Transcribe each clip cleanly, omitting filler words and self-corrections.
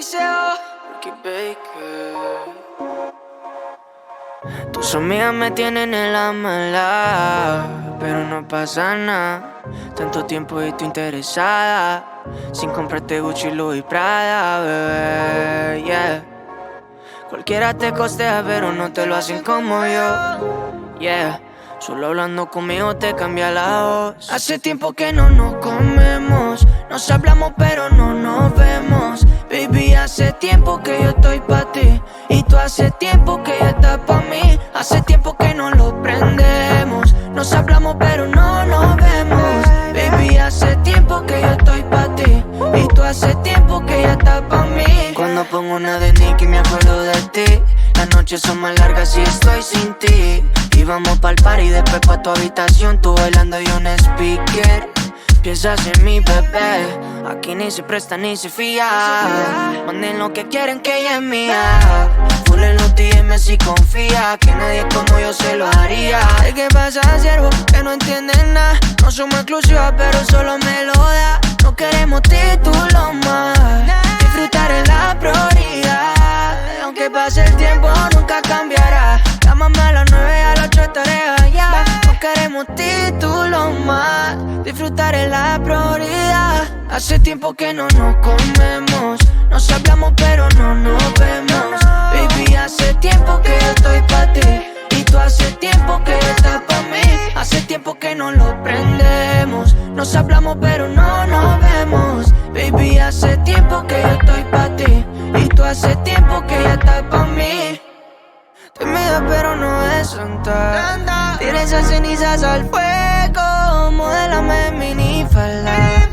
Ricky Baker. Tus amigas me tienen en la mala, pero no pasa nada. Tanto tiempo y tú interesada, sin comprarte Gucci, Louis, Prada, bebé, yeah. Cualquiera te costea, pero no te lo hacen como yo, yeah. Solo hablando conmigo te cambia la voz. Hace tiempo que no nos comemos, nos hablamos pero no nos vemos. Baby, hace tiempo que yo estoy pa' ti, y tú hace tiempo que ya estás pa' mí. Hace tiempo que no lo prendemos, nos hablamos pero no nos vemos. Baby, hace tiempo que yo estoy pa' ti, y tú hace tiempo que ya estás pa' mí. Cuando pongo una de Nicky me acuerdo de ti. Las noches son más largas y estoy sin ti. Y vamos pa'l party, después pa' tu habitación, tú bailando y un speaker. Piensas en mi bebé, aquí ni se presta ni se fía. Manden lo que quieren que ella es mía. Full en los DMs y confía que nadie como yo se lo haría. ¿Qué pasa, siervo? Que no entienden nada. No somos exclusivas pero solo me lo da. No queremos títulos más, disfrutar es la prioridad. Aunque pase el tiempo nunca cambiará. Llámame a las 9 a las 8 estaré allá. No queremos títulos más, disfrutar es la prioridad. Hace tiempo que no nos comemos, nos hablamos pero no nos vemos. Baby, hace tiempo que yo estoy pa' ti, y tú hace tiempo que ya estás pa' mí. Hace tiempo que no lo prendemos, nos hablamos pero no nos vemos. Baby, hace tiempo que yo estoy pa' ti, y tú hace tiempo que ya estás pa' mí. Tímida pero no es santa, tira esas cenizas al fuego, modélame minifalda.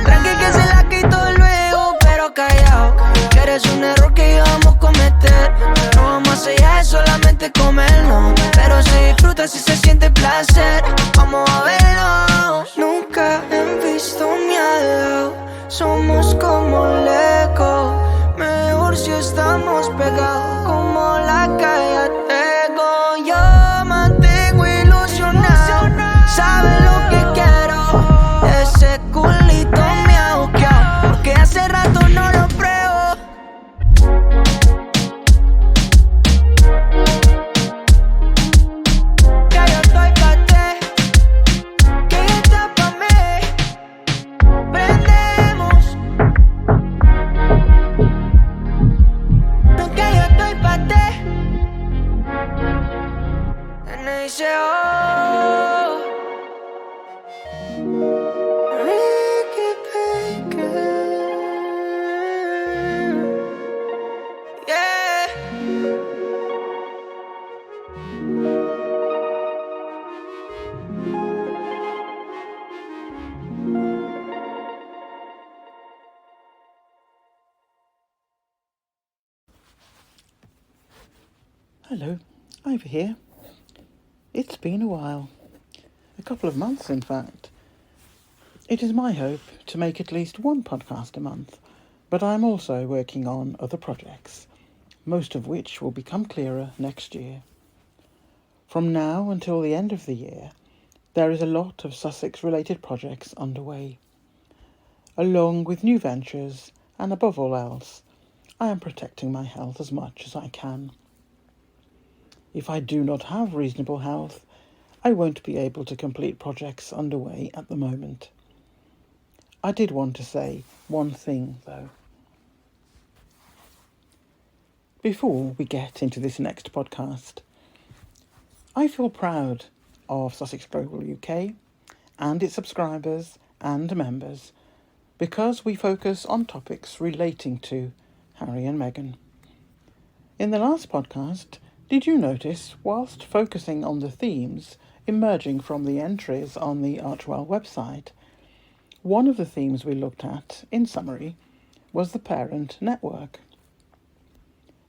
Tranqui que se la quito luego, pero callao, que eres un error que íbamos a cometer. No vamos a sellar, es solamente comerlo, pero se disfruta si se siente placer. Vamos a verlo. Nunca han visto mi lado, somos como Lego. Mejor si estamos pegados como la calle Tego. Yo mantengo ilusionado, sabes lo que quiero. Ese culito me ha buqueado, porque hace rato no lo pruebo. Que yo estoy pa' ti, que ella está pa' mí. Prendemos. Que yo estoy pa' ti. N.I.C.O. Ricky Baker. Yeah. Hello, over here. It's been a while. A couple of months, in fact. It is my hope to make at least one podcast a month, but I'm also working on other projects, most of which will become clearer next year. From now until the end of the year, there is a lot of Sussex-related projects underway. Along with new ventures, and above all else, I am protecting my health as much as I can. If I do not have reasonable health, I won't be able to complete projects underway at the moment. I did want to say one thing, though. Before we get into this next podcast, I feel proud of Sussex Global UK and its subscribers and members because we focus on topics relating to Harry and Meghan. In the last podcast, did you notice, whilst focusing on the themes emerging from the entries on the Archwell website, one of the themes we looked at, in summary, was the parent network.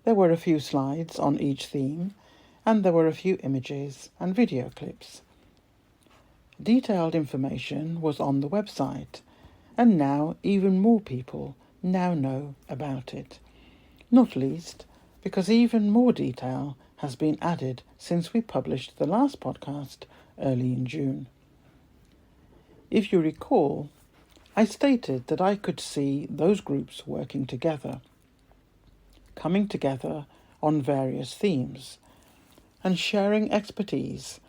There were a few slides on each theme, and there were a few images and video clips. Detailed information was on the website, and now even more people now know about it, not least because even more detail has been added since we published the last podcast early in June. If you recall, I stated that I could see those groups working together. coming together on various themes and sharing expertise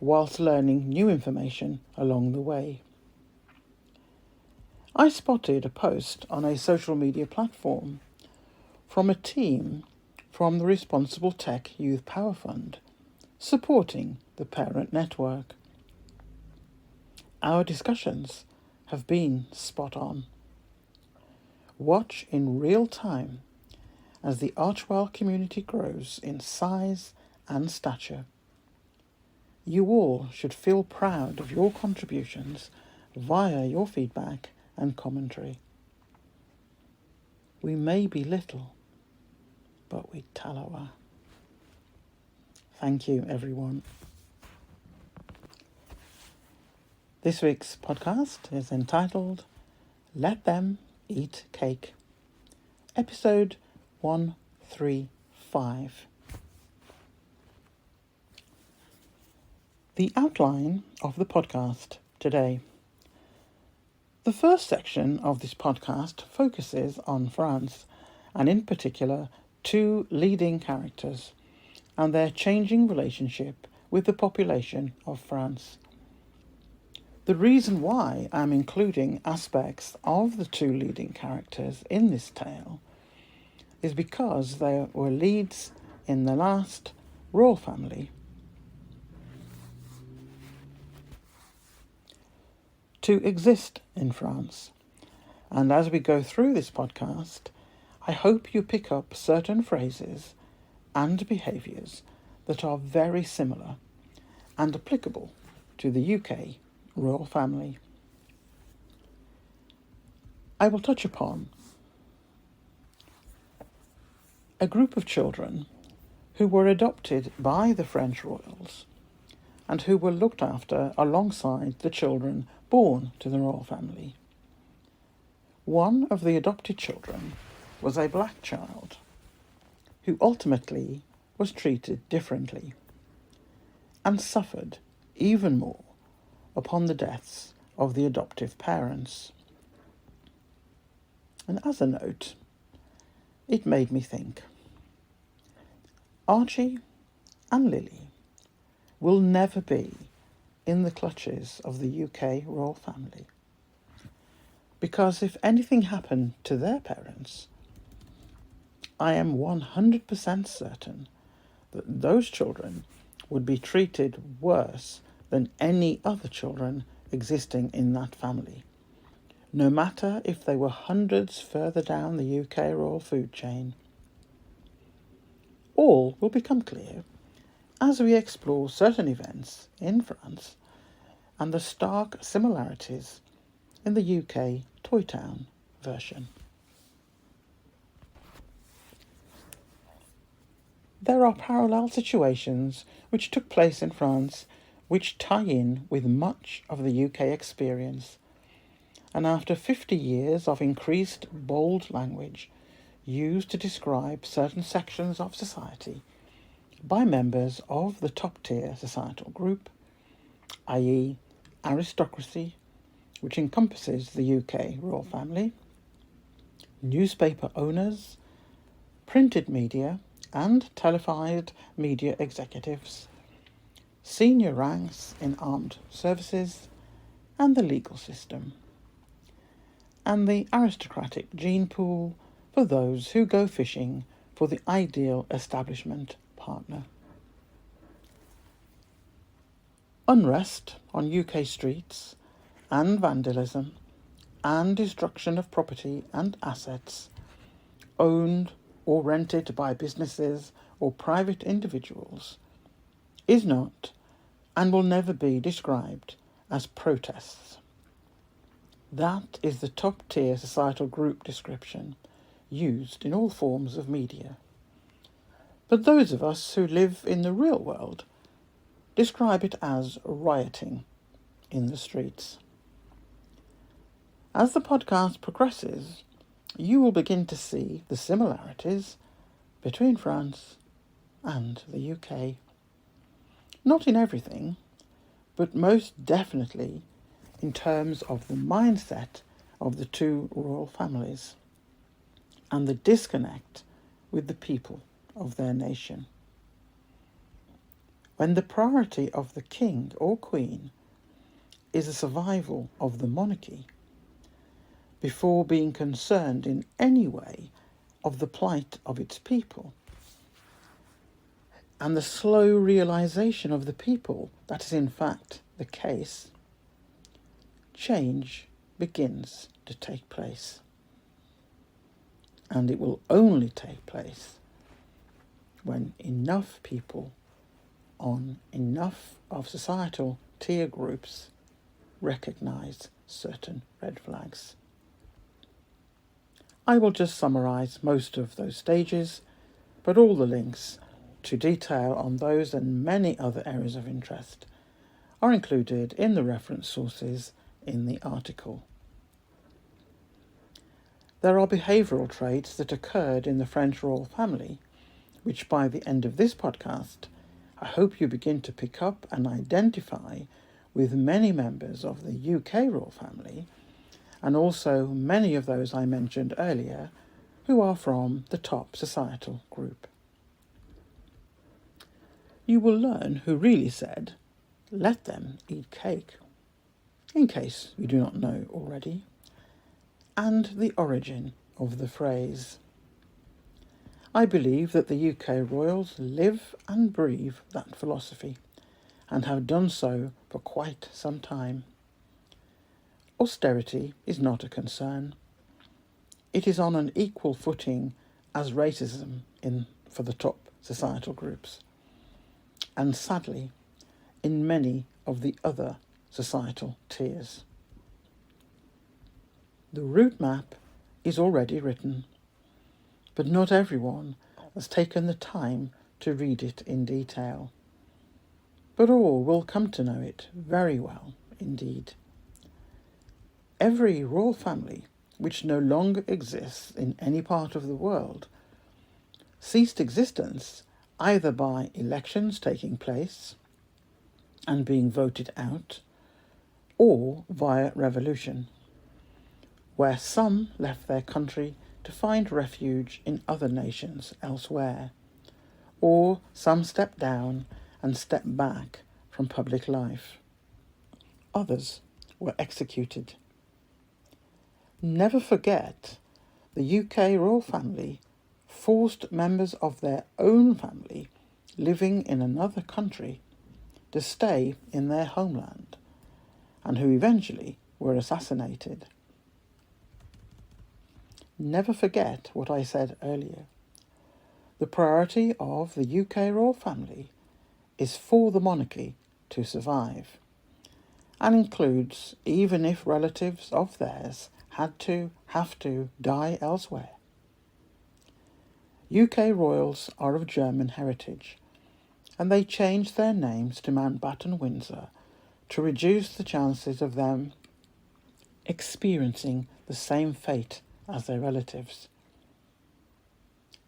whilst learning new information along the way. I spotted a post on a social media platform from a team from the Responsible Tech Youth Power Fund supporting the parent network. Our discussions have been spot on. Watch in real time as the Archwell community grows in size and stature. You all should feel proud of your contributions via your feedback and commentary. We may be little, but we tallowa. Thank you, everyone. This week's podcast is entitled Let Them Eat Cake, episode 135. The outline of the podcast today. The first section of this podcast focuses on France, and in particular, two leading characters and their changing relationship with the population of France. The reason why I'm including aspects of the two leading characters in this tale is because they were leads in the last royal family to exist in France. And as we go through this podcast, I hope you pick up certain phrases and behaviours that are very similar and applicable to the UK royal family. I will touch upon a group of children who were adopted by the French royals and who were looked after alongside the children born to the royal family. One of the adopted children was a black child who ultimately was treated differently and suffered even more upon the deaths of the adoptive parents. And as a note, it made me think. Archie and Lily will never be in the clutches of the UK royal family, because if anything happened to their parents, I am 100% certain that those children would be treated worse than any other children existing in that family, no matter if they were hundreds further down the UK royal food chain. All will become clear as we explore certain events in France and the stark similarities in the UK Toy Town version. There are parallel situations which took place in France which tie in with much of the UK experience, and after 50 years of increased bold language used to describe certain sections of society by members of the top-tier societal group, i.e. aristocracy, which encompasses the UK royal family, newspaper owners, printed media and televised media executives, senior ranks in armed services and the legal system, and the aristocratic gene pool for those who go fishing for the ideal establishment partner. Unrest on UK streets and vandalism and destruction of property and assets owned or rented by businesses or private individuals is not and will never be described as protests. That is the top-tier societal group description used in all forms of media. But those of us who live in the real world describe it as rioting in the streets. As the podcast progresses, you will begin to see the similarities between France and the UK. Not in everything, but most definitely in terms of the mindset of the two royal families and the disconnect with the people of their nation. When the priority of the king or queen is the survival of the monarchy, before being concerned in any way of the plight of its people, and the slow realization of the people that is in fact the case, change begins to take place. And it will only take place when enough people on enough of societal tier groups recognise certain red flags. I will just summarise most of those stages, but all the links to detail on those and many other areas of interest are included in the reference sources in the article. There are behavioural traits that occurred in the French royal family, which by the end of this podcast, I hope you begin to pick up and identify with many members of the UK royal family, and also many of those I mentioned earlier, who are from the top societal group. You will learn who really said, "Let them eat cake," in case you do not know already, and the origin of the phrase. I believe that the UK royals live and breathe that philosophy, and have done so for quite some time. Austerity is not a concern. It is on an equal footing as racism for the top societal groups, and sadly, in many of the other societal tiers. The route map is already written, but not everyone has taken the time to read it in detail. But all will come to know it very well indeed. Every royal family which no longer exists in any part of the world ceased existence either by elections taking place and being voted out, or via revolution, where some left their country to find refuge in other nations elsewhere, or some stepped down and stepped back from public life. Others were executed. Never forget, the UK royal family forced members of their own family living in another country to stay in their homeland, and who eventually were assassinated. Never forget what I said earlier. The priority of the UK royal family is for the monarchy to survive, and includes even if relatives of theirs have to die elsewhere. UK royals are of German heritage, and they changed their names to Mountbatten Windsor to reduce the chances of them experiencing the same fate as their relatives.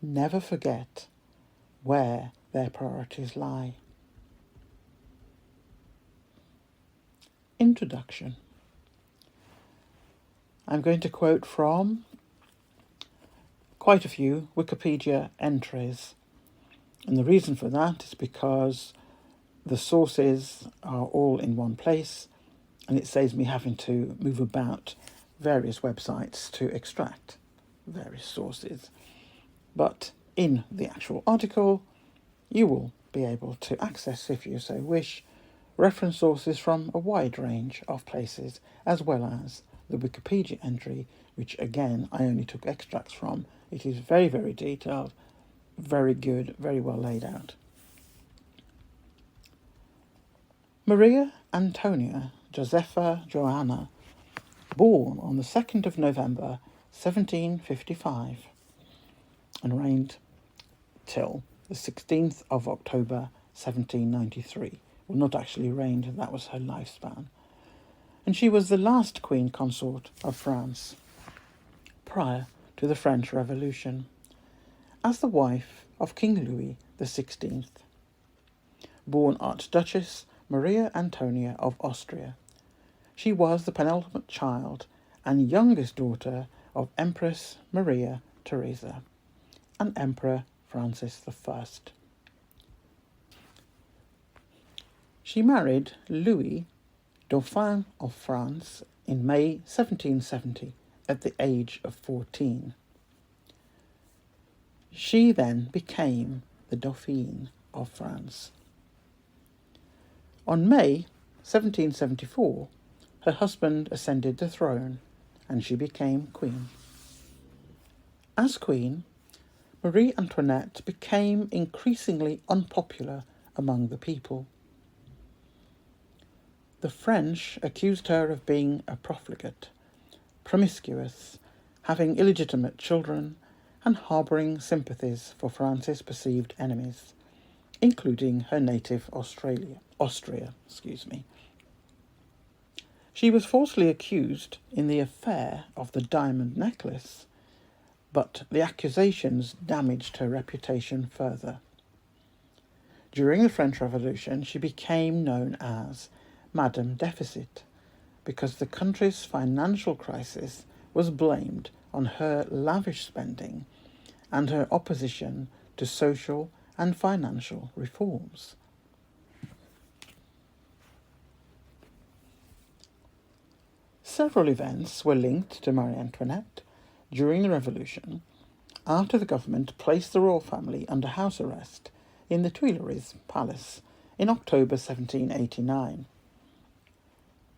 Never forget where their priorities lie. Introduction. I'm going to quote from quite a few Wikipedia entries, and the reason for that is because the sources are all in one place, and it saves me having to move about various websites to extract various sources. But in the actual article, you will be able to access, if you so wish, reference sources from a wide range of places, as well as the Wikipedia entry, which again I only took extracts from. It is very, very detailed, very good, very well laid out. Maria Antonia Josepha Joanna, born on the 2nd of November 1755 and reigned till the 16th of October 1793. Well, not actually reigned, that was her lifespan. And she was the last queen consort of France prior to the French Revolution, as the wife of King Louis XVI. Born Archduchess Maria Antonia of Austria, she was the penultimate child and youngest daughter of Empress Maria Theresa and Emperor Francis I. She married Louis, Dauphin of France, in May 1770 at the age of 14. She then became the Dauphine of France. On May 1774, her husband ascended the throne and she became queen. As queen, Marie Antoinette became increasingly unpopular among the people. The French accused her of being a profligate, promiscuous, having illegitimate children, and harbouring sympathies for France's perceived enemies, including her native Austria. She was falsely accused in the affair of the diamond necklace, but the accusations damaged her reputation further. During the French Revolution, she became known as Madame Deficit, because the country's financial crisis was blamed on her lavish spending and her opposition to social and financial reforms. Several events were linked to Marie Antoinette during the Revolution, after the government placed the royal family under house arrest in the Tuileries Palace in October 1789.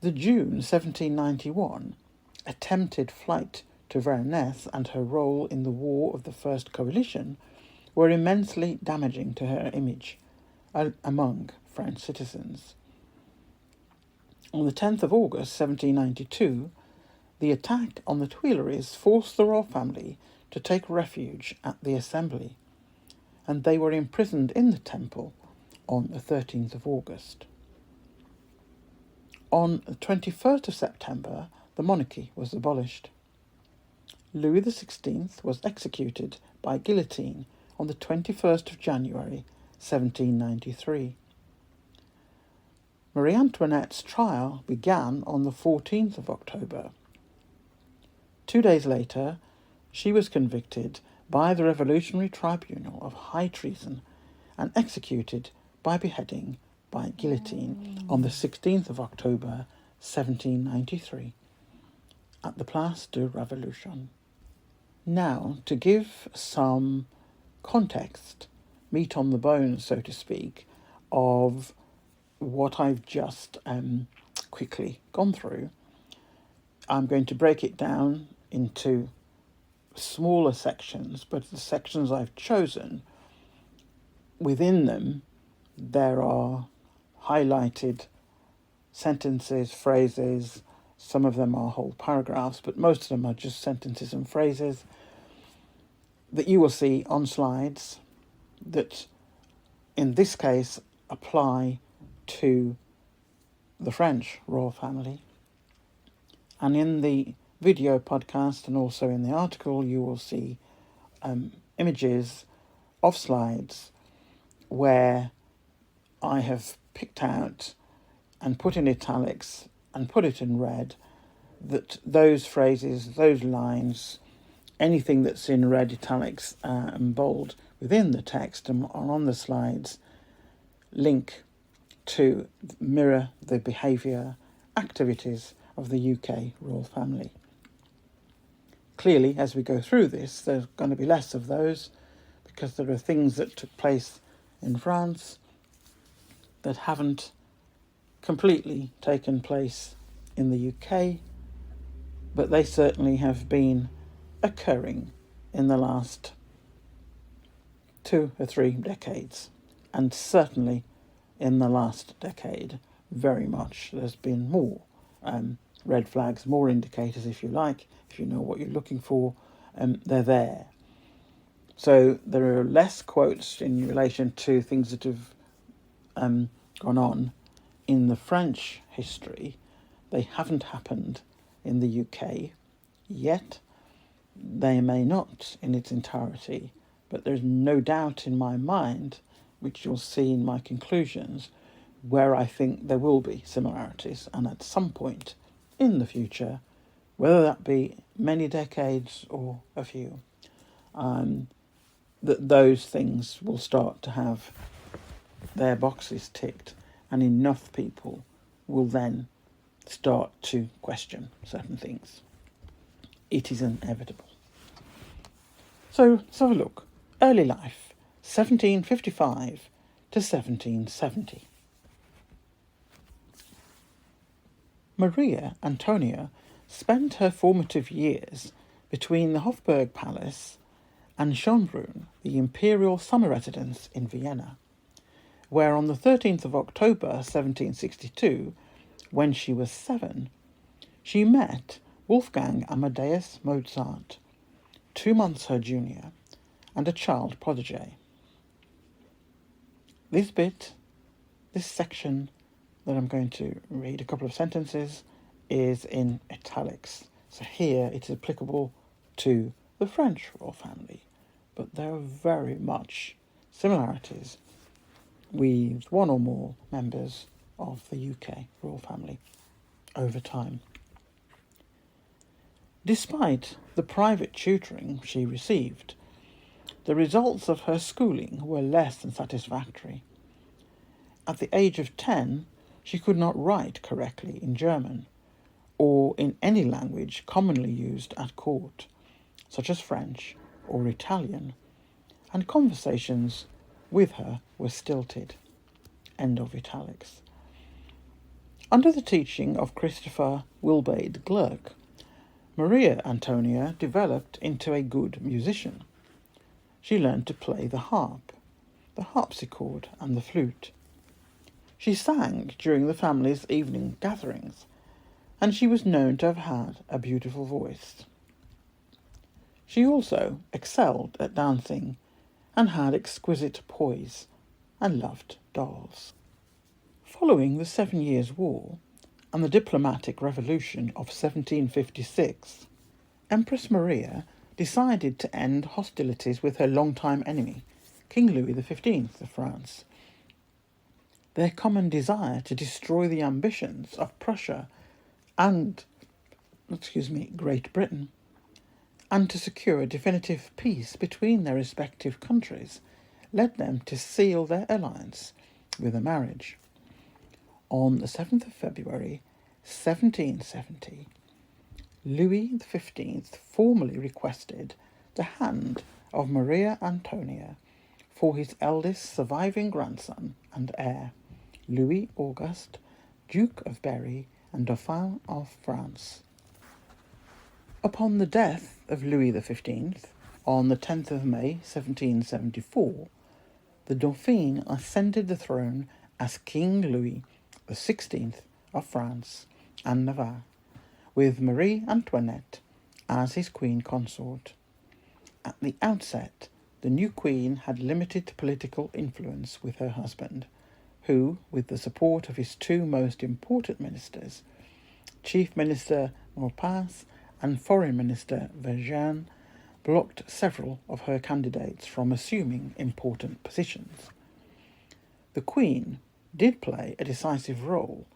The June 1791 attempted flight to Varennes and her role in the War of the First Coalition were immensely damaging to her image among French citizens. On the 10th of August 1792, the attack on the Tuileries forced the royal family to take refuge at the Assembly, and they were imprisoned in the Temple on the 13th of August. On the 21st of September, the monarchy was abolished. Louis XVI was executed by guillotine on the 21st of January 1793. Marie Antoinette's trial began on the 14th of October. 2 days later, she was convicted by the Revolutionary Tribunal of high treason and executed by beheading by guillotine on the 16th of October 1793 at the Place de Révolution. Now, to give some context, meat on the bone, so to speak, of what I've just quickly gone through, I'm going to break it down into smaller sections, but the sections I've chosen, within them, there are highlighted sentences, phrases. Some of them are whole paragraphs, but most of them are just sentences and phrases that you will see on slides that, in this case, apply to the French royal family. And in the video podcast and also in the article, you will see images of slides where I have picked out and put in italics and put it in red that those phrases, those lines, anything that's in red, italics and bold within the text and on the slides link to mirror the behaviour, activities of the UK royal family. Clearly, as we go through this, there's going to be less of those because there are things that took place in France that haven't completely taken place in the UK, but they certainly have been occurring in the last 2 or 3 decades, and certainly in the last decade very much. There's been more red flags, more indicators, if you like, if you know what you're looking for, they're there. So there are less quotes in relation to things that have gone on in the French history. They haven't happened in the UK yet. They may not in its entirety, but there's no doubt in my mind, which you'll see in my conclusions, where I think there will be similarities, and at some point in the future, whether that be many decades or a few, that those things will start to have their boxes ticked, and enough people will then start to question certain things. It is inevitable. So let's have a look. Early life, 1755 to 1770. Maria Antonia spent her formative years between the Hofburg Palace and Schönbrunn, the imperial summer residence in Vienna, where on the 13th of October 1762, when she was 7, she met Wolfgang Amadeus Mozart, 2 months her junior, and a child prodigy. This section that I'm going to read, a couple of sentences, is in italics. So here it is applicable to the French royal family, but there are very much similarities with one or more members of the UK royal family over time. Despite the private tutoring she received, the results of her schooling were less than satisfactory. At the age of 10, she could not write correctly in German, or in any language commonly used at court, such as French or Italian, and conversations with her were stilted. End of italics. Under the teaching of Christopher Wilbade Gluck, Maria Antonia developed into a good musician. She learned to play the harp, the harpsichord, and the flute. She sang during the family's evening gatherings, and she was known to have had a beautiful voice. She also excelled at dancing and had exquisite poise and loved dolls. Following the 7 Years' War and the diplomatic revolution of 1756, Empress Maria decided to end hostilities with her longtime enemy, King Louis XV of France. Their common desire to destroy the ambitions of Prussia and Great Britain, and to secure a definitive peace between their respective countries, led them to seal their alliance with a marriage. On the 7th of February 1770, Louis XV formally requested the hand of Maria Antonia for his eldest surviving grandson and heir, Louis Auguste, Duke of Berry and Dauphin of France. Upon the death of Louis XV, on the 10th of May 1774, the Dauphin ascended the throne as King Louis XVI of France and Navarre, with Marie Antoinette as his queen consort. At the outset, the new queen had limited political influence with her husband, who, with the support of his 2 most important ministers, Chief Minister Maupas and Foreign Minister Vergennes, blocked several of her candidates from assuming important positions. The Queen did play a decisive role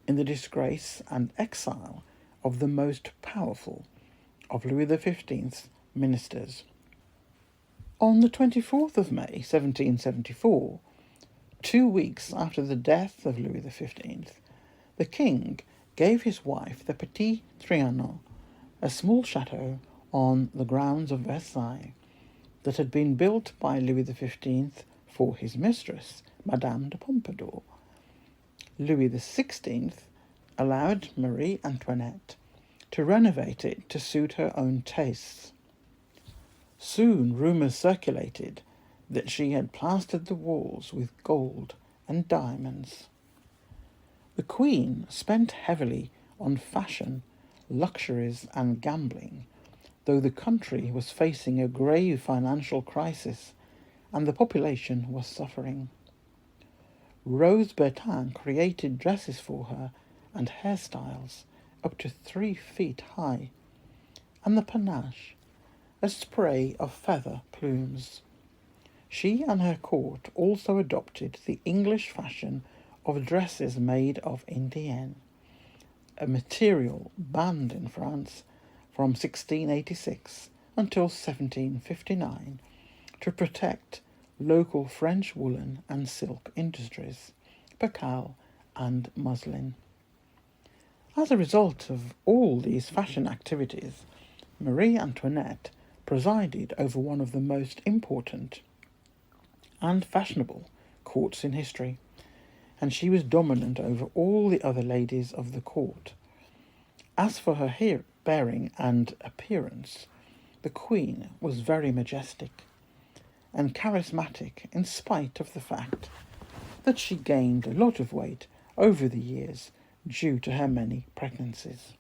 in the disgrace and exile of the most powerful of Louis XV's ministers. On the 24th of May 1774, 2 weeks after the death of Louis XV, the king gave his wife the Petit Trianon, a small chateau on the grounds of Versailles that had been built by Louis XV for his mistress, Madame de Pompadour. Louis XVI allowed Marie Antoinette to renovate it to suit her own tastes. Soon rumours circulated that she had plastered the walls with gold and diamonds. The Queen spent heavily on fashion, luxuries and gambling, though the country was facing a grave financial crisis and the population was suffering. Rose Bertin created dresses for her and hairstyles up to 3 feet high, and the panache, a spray of feather plumes. She and her court also adopted the English fashion of dresses made of indienne, a material banned in France from 1686 until 1759 to protect local French woolen and silk industries, percale and muslin. As a result of all these fashion activities, Marie Antoinette presided over one of the most important and fashionable courts in history, and she was dominant over all the other ladies of the court. As for her bearing and appearance, the Queen was very majestic and charismatic in spite of the fact that she gained a lot of weight over the years due to her many pregnancies.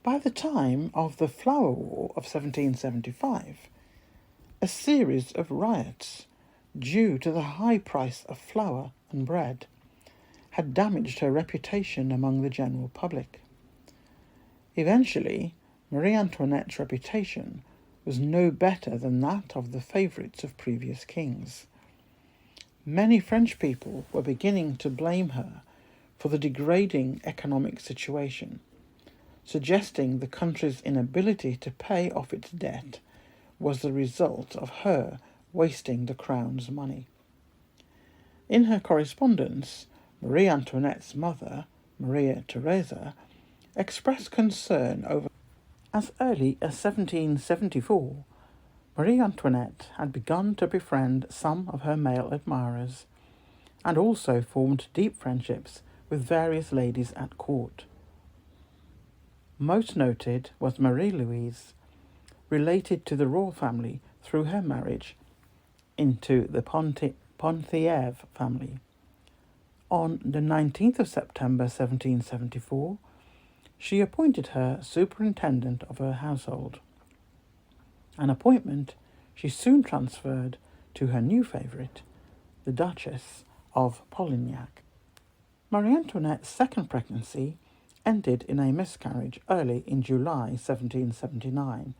By the time of the Flower War of 1775, a series of riots due to the high price of flour and bread had damaged her reputation among the general public. Eventually, Marie Antoinette's reputation was no better than that of the favourites of previous kings. Many French people were beginning to blame her for the degrading economic situation, suggesting the country's inability to pay off its debt was the result of her wasting the crown's money. In her correspondence, Marie Antoinette's mother, Maria Theresa, expressed concern over. As early as 1774, Marie Antoinette had begun to befriend some of her male admirers, and also formed deep friendships with various ladies at court. Most noted was Marie Louise, related to the royal family through her marriage into the Ponthièvre family. On the 19th of September 1774, she appointed her superintendent of her household, an appointment she soon transferred to her new favourite, the Duchess of Polignac. Marie Antoinette's second pregnancy ended in a miscarriage early in July 1779,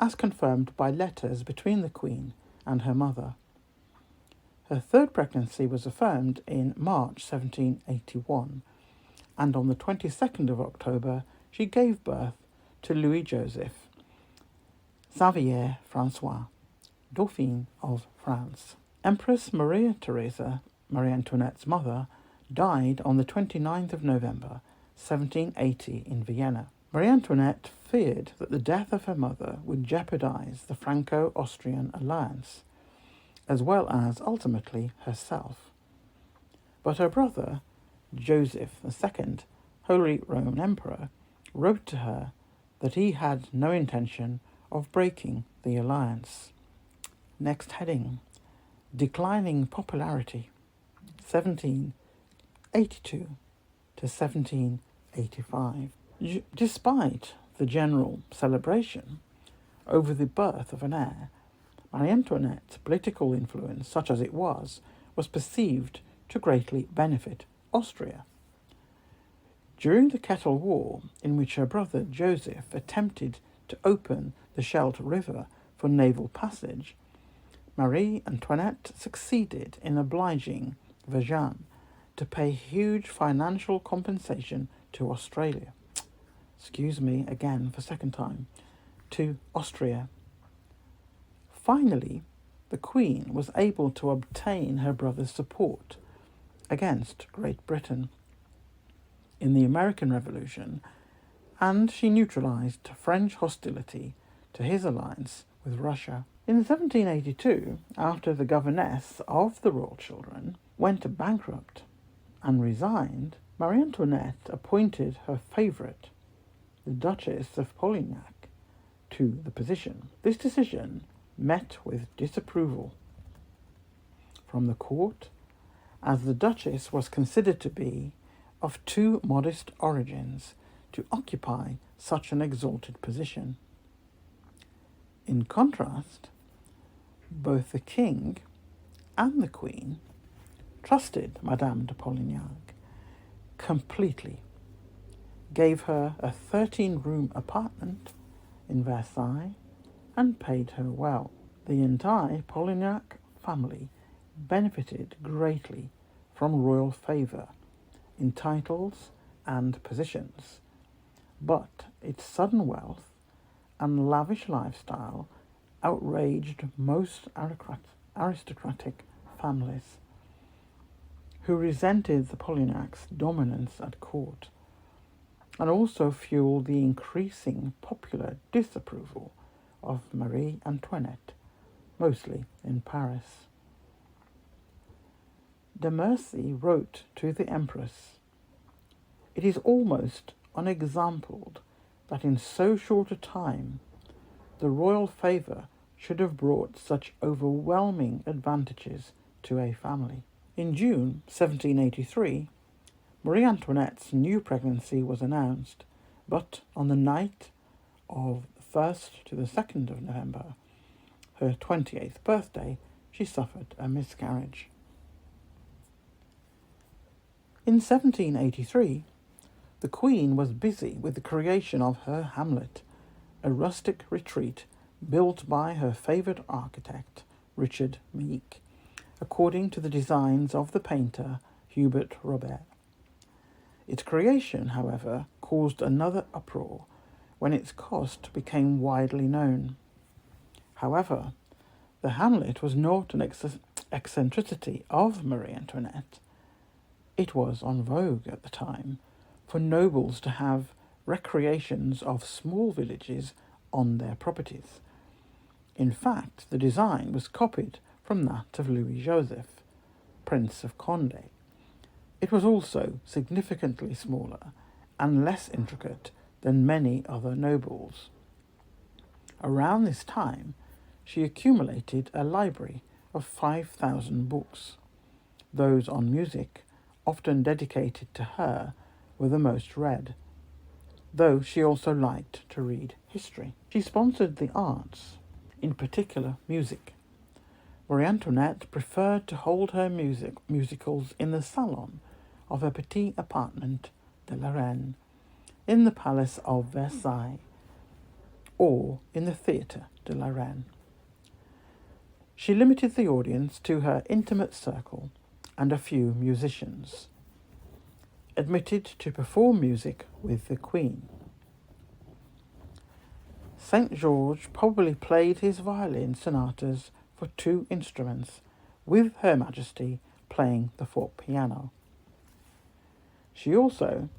as confirmed by letters between the Queen and her mother. Her third pregnancy was affirmed in March 1781, and on the 22nd of October she gave birth to Louis-Joseph Xavier Francois, Dauphin of France. Empress Maria Theresa, Marie Antoinette's mother, died on the 29th of November 1780 in Vienna. Marie Antoinette feared that the death of her mother would jeopardize the Franco-Austrian alliance, as well as ultimately herself. But her brother, Joseph II, Holy Roman Emperor, wrote to her that he had no intention of breaking the alliance. Next heading: Declining popularity, 1782 to 1785. Despite the general celebration over the birth of an heir, Marie Antoinette's political influence, such as it was perceived to greatly benefit Austria. During the Kettle War, in which her brother Joseph attempted to open the Scheldt River for naval passage, Marie Antoinette succeeded in obliging Vergennes to pay huge financial compensation to Australia. Excuse me again for a second time. To Austria. Finally, the Queen was able to obtain her brother's support against Great Britain in the American Revolution, and she neutralized French hostility to his alliance with Russia. In 1782, after the governess of the royal children went bankrupt and resigned, Marie Antoinette appointed her favourite, the Duchess of Polignac, to the position. This decision met with disapproval from the court, as the Duchess was considered to be of too modest origins to occupy such an exalted position. In contrast, both the King and the Queen trusted Madame de Polignac completely, gave her a 13-room apartment in Versailles, and paid her well. The entire Polignac family benefited greatly from royal favour in titles and positions, but its sudden wealth and lavish lifestyle outraged most aristocratic families, who resented the Polignacs' dominance at court, and also fueled the increasing popular disapproval of Marie Antoinette, mostly in Paris. De Mercy wrote to the Empress, "It is almost unexampled that in so short a time the royal favour should have brought such overwhelming advantages to a family." In June 1783, Marie Antoinette's new pregnancy was announced, but on the night of the 1st to the 2nd of November, her 28th birthday, she suffered a miscarriage. In 1783, the Queen was busy with the creation of her Hamlet, a rustic retreat built by her favoured architect, Richard Meek, according to the designs of the painter Hubert Robert. Its creation, however, caused another uproar when its cost became widely known. However, the Hamlet was not an eccentricity of Marie Antoinette. It was en vogue at the time for nobles to have recreations of small villages on their properties. In fact, the design was copied from that of Louis Joseph, Prince of Condé. It was also significantly smaller and less intricate than many other nobles. Around this time, she accumulated a library of 5,000 books. Those on music, often dedicated to her, were the most read, though she also liked to read history. She sponsored the arts, in particular music. Marie Antoinette preferred to hold her musicals in the salon of her petit apartment de la Reine, in the Palace of Versailles, or in the Theatre de la Reine. She limited the audience to her intimate circle and a few musicians, admitted to perform music with the Queen. St. George probably played his violin sonatas for 2 instruments, with Her Majesty playing the forte piano. She also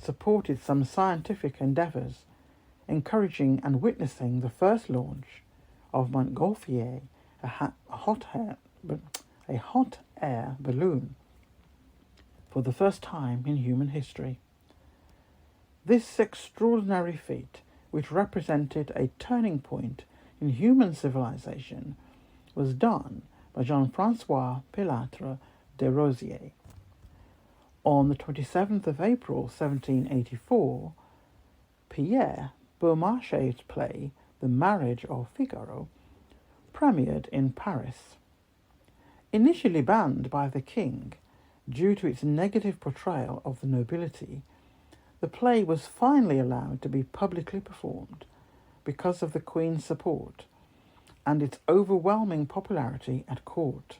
supported some scientific endeavours, encouraging and witnessing the first launch of Montgolfier, a hot air balloon, for the first time in human history. This extraordinary feat, which represented a turning point in human civilization, was done by Jean-François Pilatre de Rosier. On the 27th of April 1784, Pierre Beaumarchais' play The Marriage of Figaro premiered in Paris. Initially banned by the king due to its negative portrayal of the nobility, the play was finally allowed to be publicly performed because of the Queen's support and its overwhelming popularity at court,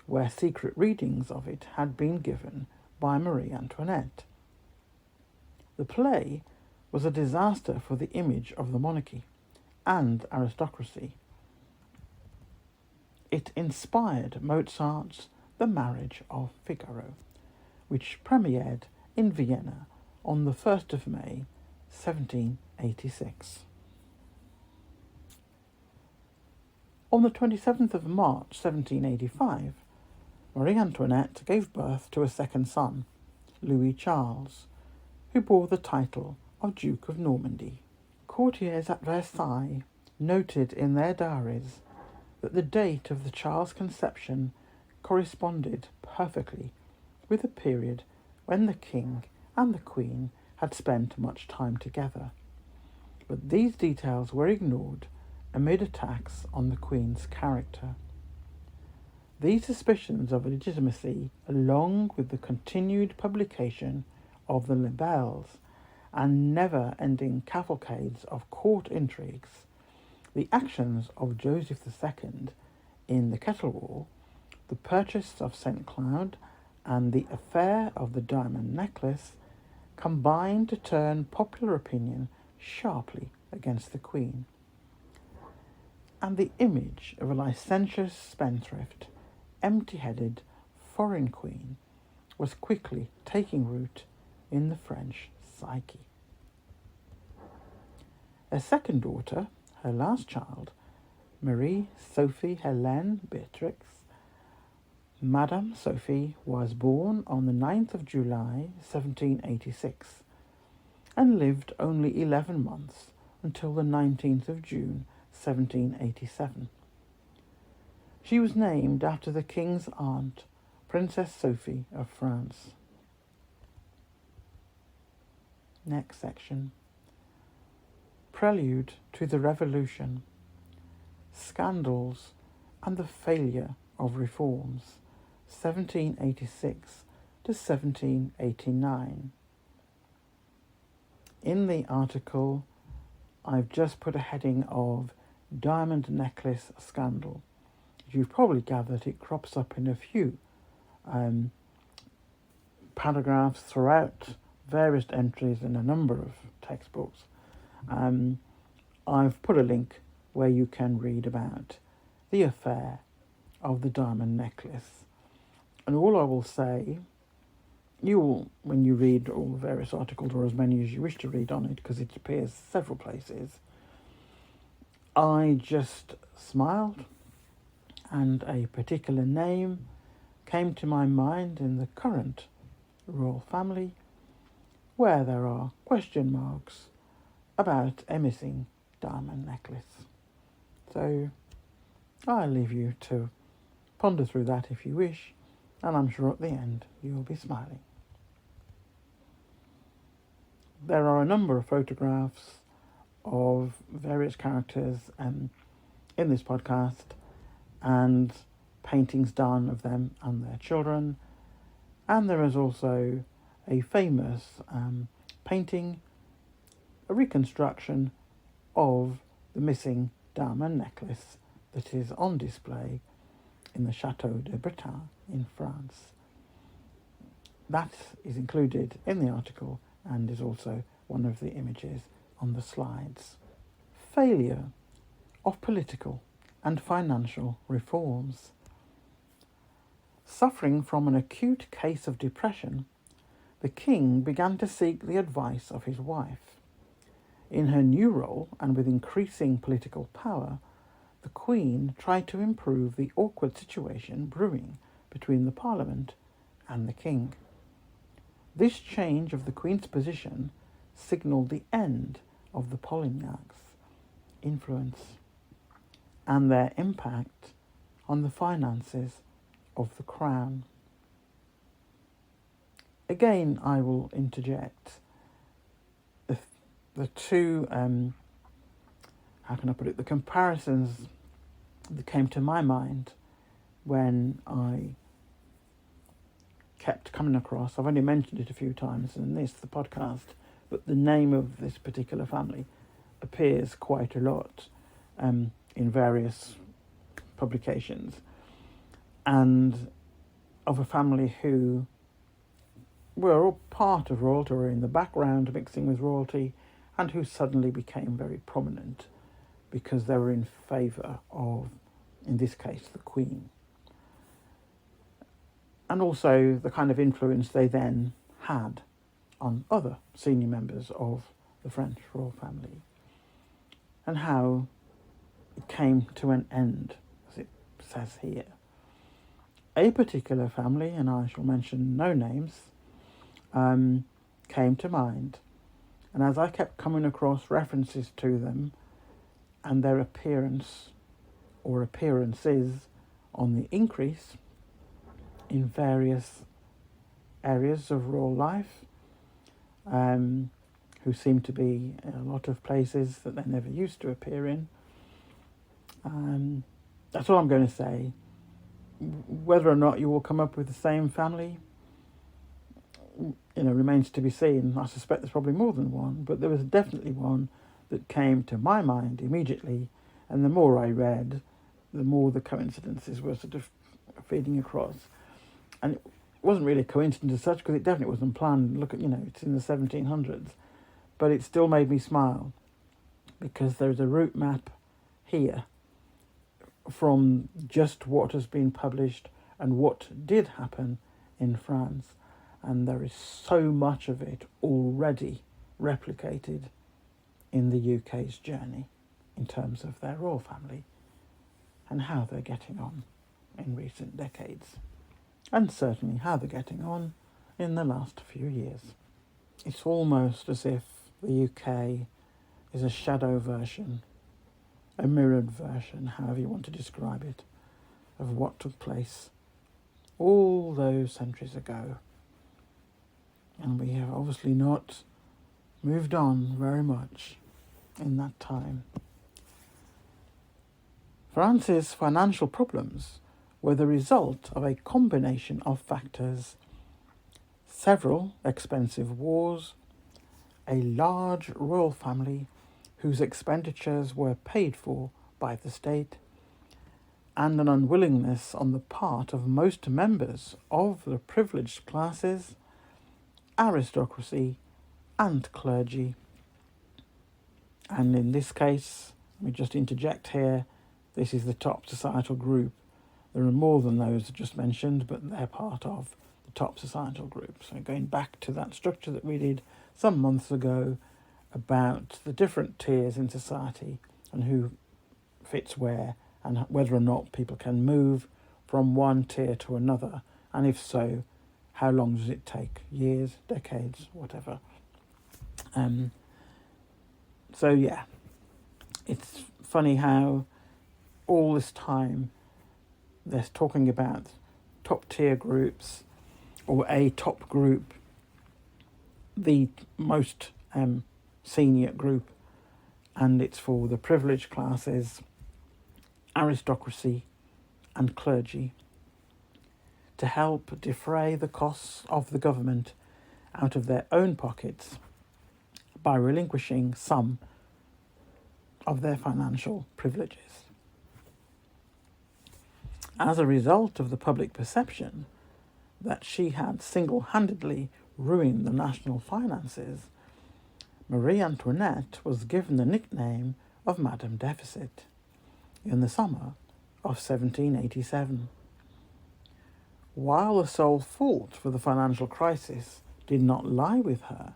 where secret readings of it had been given by Marie Antoinette. The play was a disaster for the image of the monarchy and aristocracy. It inspired Mozart's The Marriage of Figaro, which premiered in Vienna on the 1st of May, 1786. On the 27th of March, 1785, Marie Antoinette gave birth to a second son, Louis Charles, who bore the title of Duke of Normandy. Courtiers at Versailles noted in their diaries that the date of the child's conception corresponded perfectly with the period when the king and the queen had spent much time together. But these details were ignored amid attacks on the queen's character. These suspicions of legitimacy, along with the continued publication of the libelles and never-ending cavalcades of court intrigues, the actions of Joseph II in the Kettle War, the purchase of St. Cloud, and the affair of the diamond necklace combined to turn popular opinion sharply against the Queen. And the image of a licentious spendthrift, empty-headed foreign queen was quickly taking root in the French psyche. A second daughter, her last child, Marie Sophie Helene Beatrix, Madame Sophie, was born on the 9th of July 1786 and lived only 11 months until the 19th of June 1787. She was named after the king's aunt, Princess Sophie of France. Next section. Prelude to the Revolution. Scandals and the failure of reforms, 1786 to 1789. In the article, I've just put a heading of Diamond Necklace Scandal. You've probably gathered it crops up in a few paragraphs throughout various entries in a number of textbooks. I've put a link where you can read about the affair of the diamond necklace. And all I will say, you will, when you read all the various articles, or as many as you wish to read on it, because it appears several places, I just smiled, and a particular name came to my mind in the current royal family, where there are question marks about a missing diamond necklace. So I'll leave you to ponder through that if you wish, and I'm sure at the end you'll be smiling. There are a number of photographs of various characters in this podcast, and paintings done of them and their children, and there is also a famous painting, a reconstruction of the missing diamond necklace that is on display in the Chateau de Bretagne in France. That is included in the article and is also one of the images on the slides. Failure of political and financial reforms. Suffering from an acute case of depression, the king began to seek the advice of his wife. In her new role and with increasing political power, the Queen tried to improve the awkward situation brewing between the Parliament and the King. This change of the Queen's position signalled the end of the Polignacs' influence and their impact on the finances of the Crown. Again, I will interject the two, how can I put it, the comparisons that came to my mind when I kept coming across, I've only mentioned it a few times in the podcast, but the name of this particular family appears quite a lot in various publications, and of a family who were all part of royalty or in the background mixing with royalty, and who suddenly became very prominent because they were in favour of, in this case, the Queen. And also the kind of influence they then had on other senior members of the French royal family, and how it came to an end, as it says here. A particular family, and I shall mention no names, came to mind, and as I kept coming across references to them and their appearance or appearances on the increase in various areas of royal life, who seem to be in a lot of places that they never used to appear in. That's all I'm going to say. Whether or not you will come up with the same family, remains to be seen. I suspect there's probably more than one, but there was definitely one that came to my mind immediately, and the more I read, the more the coincidences were sort of feeding across. And it wasn't really a coincidence as such, because it definitely wasn't planned. Look at, it's in the 1700s, but it still made me smile, because there's a route map here from just what has been published and what did happen in France, and there is so much of it already replicated in the UK's journey in terms of their royal family and how they're getting on in recent decades, and certainly how they're getting on in the last few years. It's almost as if the UK is a shadow version, a mirrored version, however you want to describe it, of what took place all those centuries ago. And we have obviously not moved on very much in that time. France's financial problems were the result of a combination of factors: several expensive wars, a large royal family whose expenditures were paid for by the state, and an unwillingness on the part of most members of the privileged classes, aristocracy, and clergy. And in this case, let me just interject here, this is the top societal group. There are more than those just mentioned, but they're part of the top societal group. So going back to that structure that we did some months ago about the different tiers in society and who fits where, and whether or not people can move from one tier to another, and if so, how long does it take? Years, decades, whatever. So yeah, it's funny how all this time they're talking about top tier groups or a top group, the most senior group, and it's for the privileged classes, aristocracy, and clergy to help defray the costs of the government out of their own pockets by relinquishing some of their financial privileges. As a result of the public perception that she had single-handedly ruined the national finances, Marie Antoinette was given the nickname of Madame Deficit in the summer of 1787. While the sole fault for the financial crisis did not lie with her,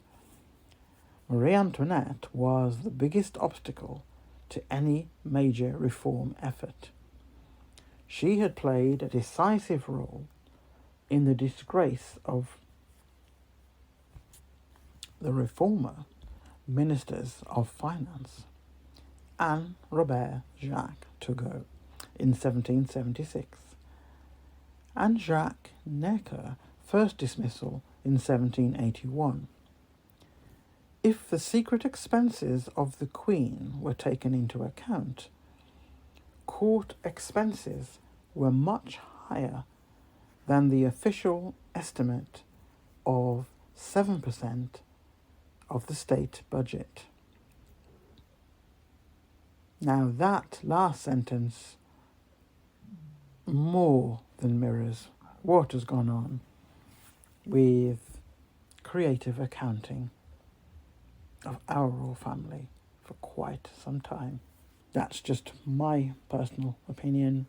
Marie Antoinette was the biggest obstacle to any major reform effort. She had played a decisive role in the disgrace of the reformer ministers of finance, Anne Robert Jacques Turgot, in 1776, and Jacques Necker first dismissal in 1781. If the secret expenses of the Queen were taken into account, court expenses were much higher than the official estimate of 7% of the state budget. Now that last sentence more than mirrors what has gone on with creative accounting of our royal family for quite some time. That's just my personal opinion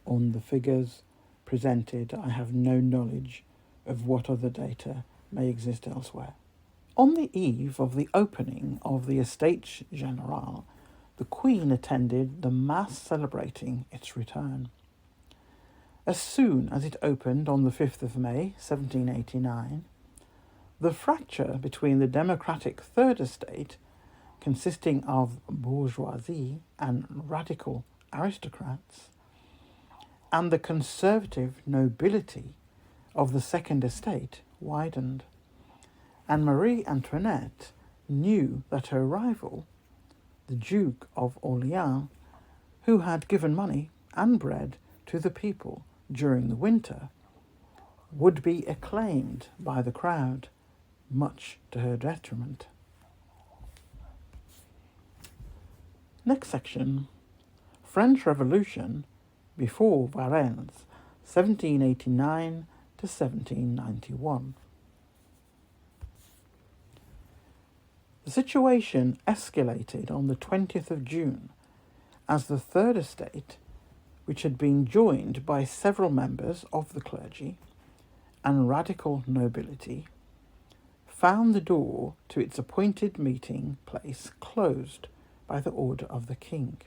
on the figures presented. I have no knowledge of what other data may exist elsewhere. On the eve of the opening of the Estates Generales, the Queen attended the Mass celebrating its return. As soon as it opened on the 5th of May, 1789, the fracture between the democratic Third Estate, consisting of bourgeoisie and radical aristocrats, and the conservative nobility of the Second Estate widened, and Marie Antoinette knew that her rival, the Duke of Orleans, who had given money and bread to the people during the winter, would be acclaimed by the crowd, much to her detriment. Next section, French Revolution before Varennes, 1789 to 1791. The situation escalated on the 20th of June as the Third Estate, which had been joined by several members of the clergy and radical nobility, found the door to its appointed meeting place closed by the order of the king.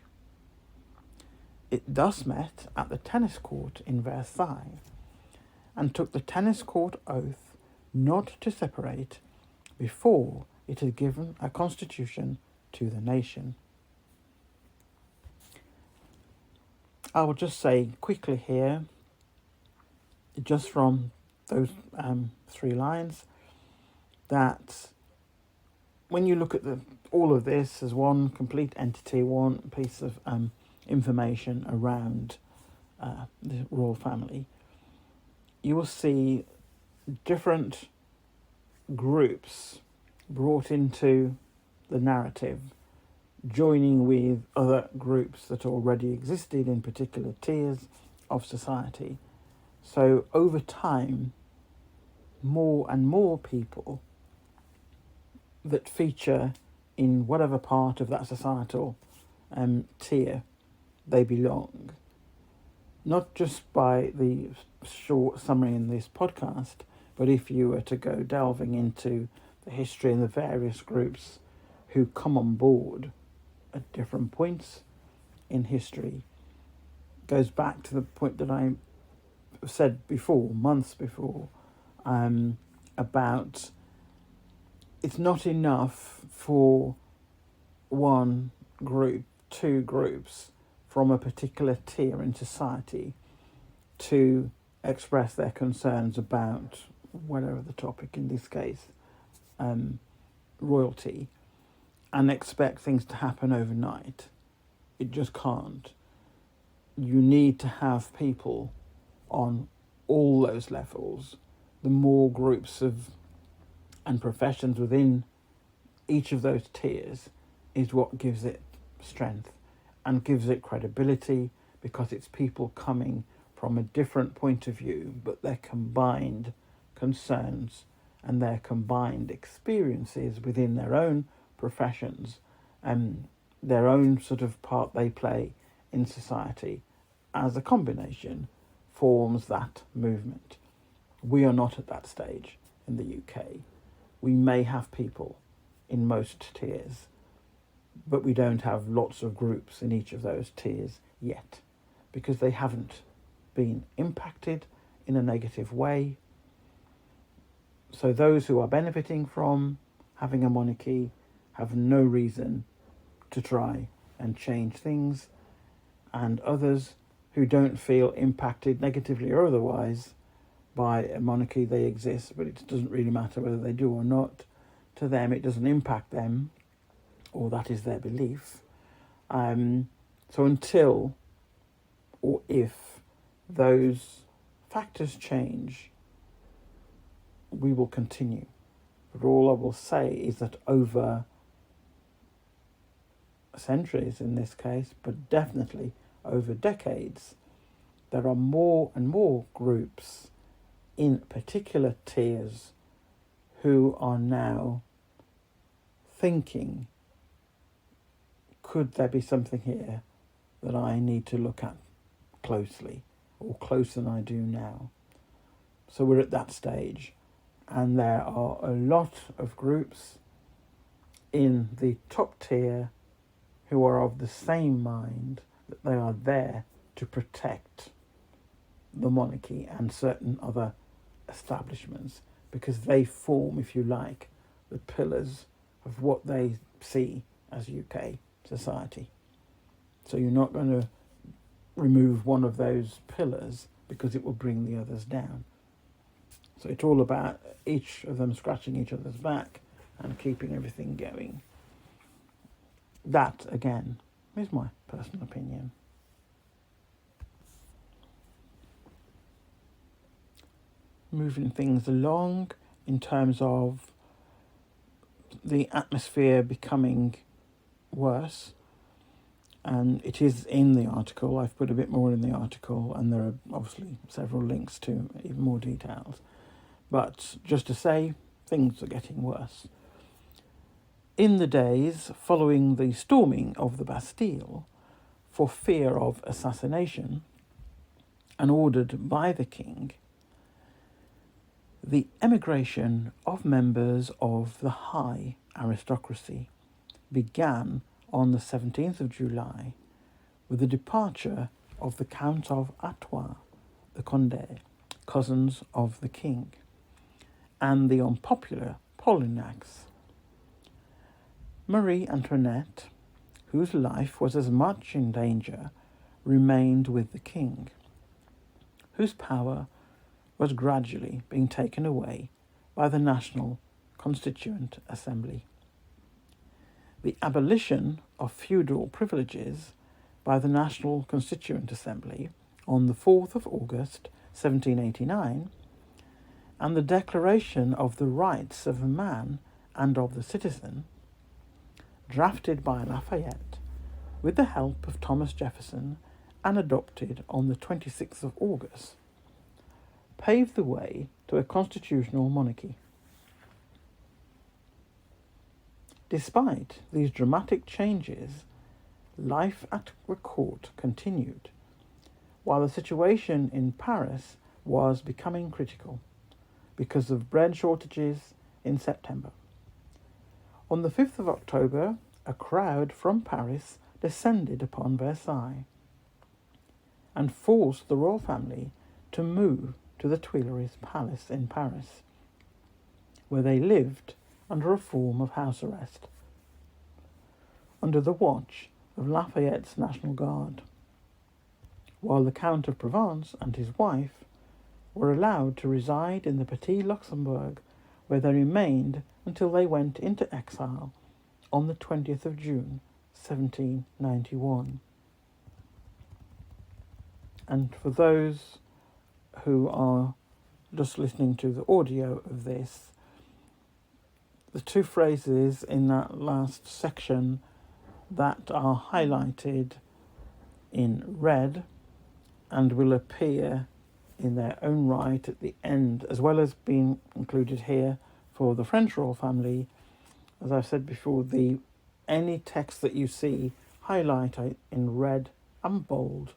It thus met at the tennis court in Versailles and took the tennis court oath not to separate before it had given a constitution to the nation. I will just say quickly here, just from those 3 lines, that when you look at all of this as one complete entity, one piece of information around the royal family, you will see different groups brought into the narrative, joining with other groups that already existed in particular tiers of society. So over time, more and more people that feature in whatever part of that societal tier they belong, not just by the short summary in this podcast, but if you were to go delving into the history and the various groups who come on board at different points in history, goes back to the point that I said before, months before, about it's not enough for one group, 2 groups from a particular tier in society to express their concerns about whatever the topic, in this case, royalty, and expect things to happen overnight. It just can't. You need to have people on all those levels. The more groups of and professions within each of those tiers is what gives it strength and gives it credibility, because it's people coming from a different point of view, but their combined concerns and their combined experiences within their own professions and their own sort of part they play in society as a combination forms that movement. We are not at that stage in the UK. We may have people in most tiers, but we don't have lots of groups in each of those tiers yet, because they haven't been impacted in a negative way. So those who are benefiting from having a monarchy have no reason to try and change things, and others who don't feel impacted negatively or otherwise by a monarchy, they exist, but it doesn't really matter whether they do or not. To them, it doesn't impact them, or that is their belief. So until or if those factors change, we will continue. But all I will say is that over centuries in this case, but definitely over decades, there are more and more groups in particular tiers who are now thinking, could there be something here that I need to look at closely, or closer than I do now? So we're at that stage, and there are a lot of groups in the top tier who are of the same mind that they are there to protect the monarchy and certain other establishments, because they form, if you like, the pillars of what they see as UK society. So you're not going to remove one of those pillars because it will bring the others down. So it's all about each of them scratching each other's back and keeping everything going. That, again, is my personal opinion. Moving things along in terms of the atmosphere becoming worse, and it is in the article. I've put a bit more in the article, and there are obviously several links to even more details. But just to say, things are getting worse. In the days following the storming of the Bastille, for fear of assassination, and ordered by the king, the emigration of members of the high aristocracy began on the 17th of July with the departure of the Count of Artois, the Condé, cousins of the king, and the unpopular Polignacs. Marie Antoinette, whose life was as much in danger, remained with the king, whose power was gradually being taken away by the National Constituent Assembly. The abolition of feudal privileges by the National Constituent Assembly on the 4th of August 1789, and the Declaration of the Rights of Man and of the Citizen, drafted by Lafayette with the help of Thomas Jefferson and adopted on the 26th of August, paved the way to a constitutional monarchy. Despite these dramatic changes, life at the court continued, while the situation in Paris was becoming critical because of bread shortages in September. On the 5th of October, a crowd from Paris descended upon Versailles and forced the royal family to move to the Tuileries Palace in Paris, where they lived under a form of house arrest, under the watch of Lafayette's National Guard, while the Count of Provence and his wife were allowed to reside in the Petit Luxembourg, where they remained until they went into exile on the 20th of June, 1791. And for those who are just listening to the audio of this, the two phrases in that last section that are highlighted in red and will appear in their own right at the end, as well as being included here for the French royal family. As I've said before, any text that you see highlighted in red and bold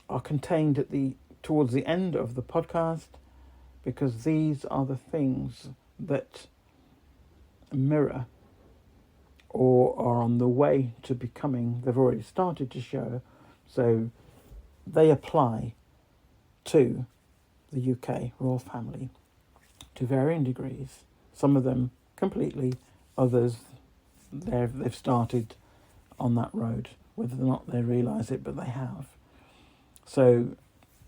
are contained towards the end of the podcast, because these are the things that mirror or are on the way to becoming, they've already started to show, so they apply to the UK royal family to varying degrees. Some of them completely, others they've started on that road, whether or not they realise it, but they have. So,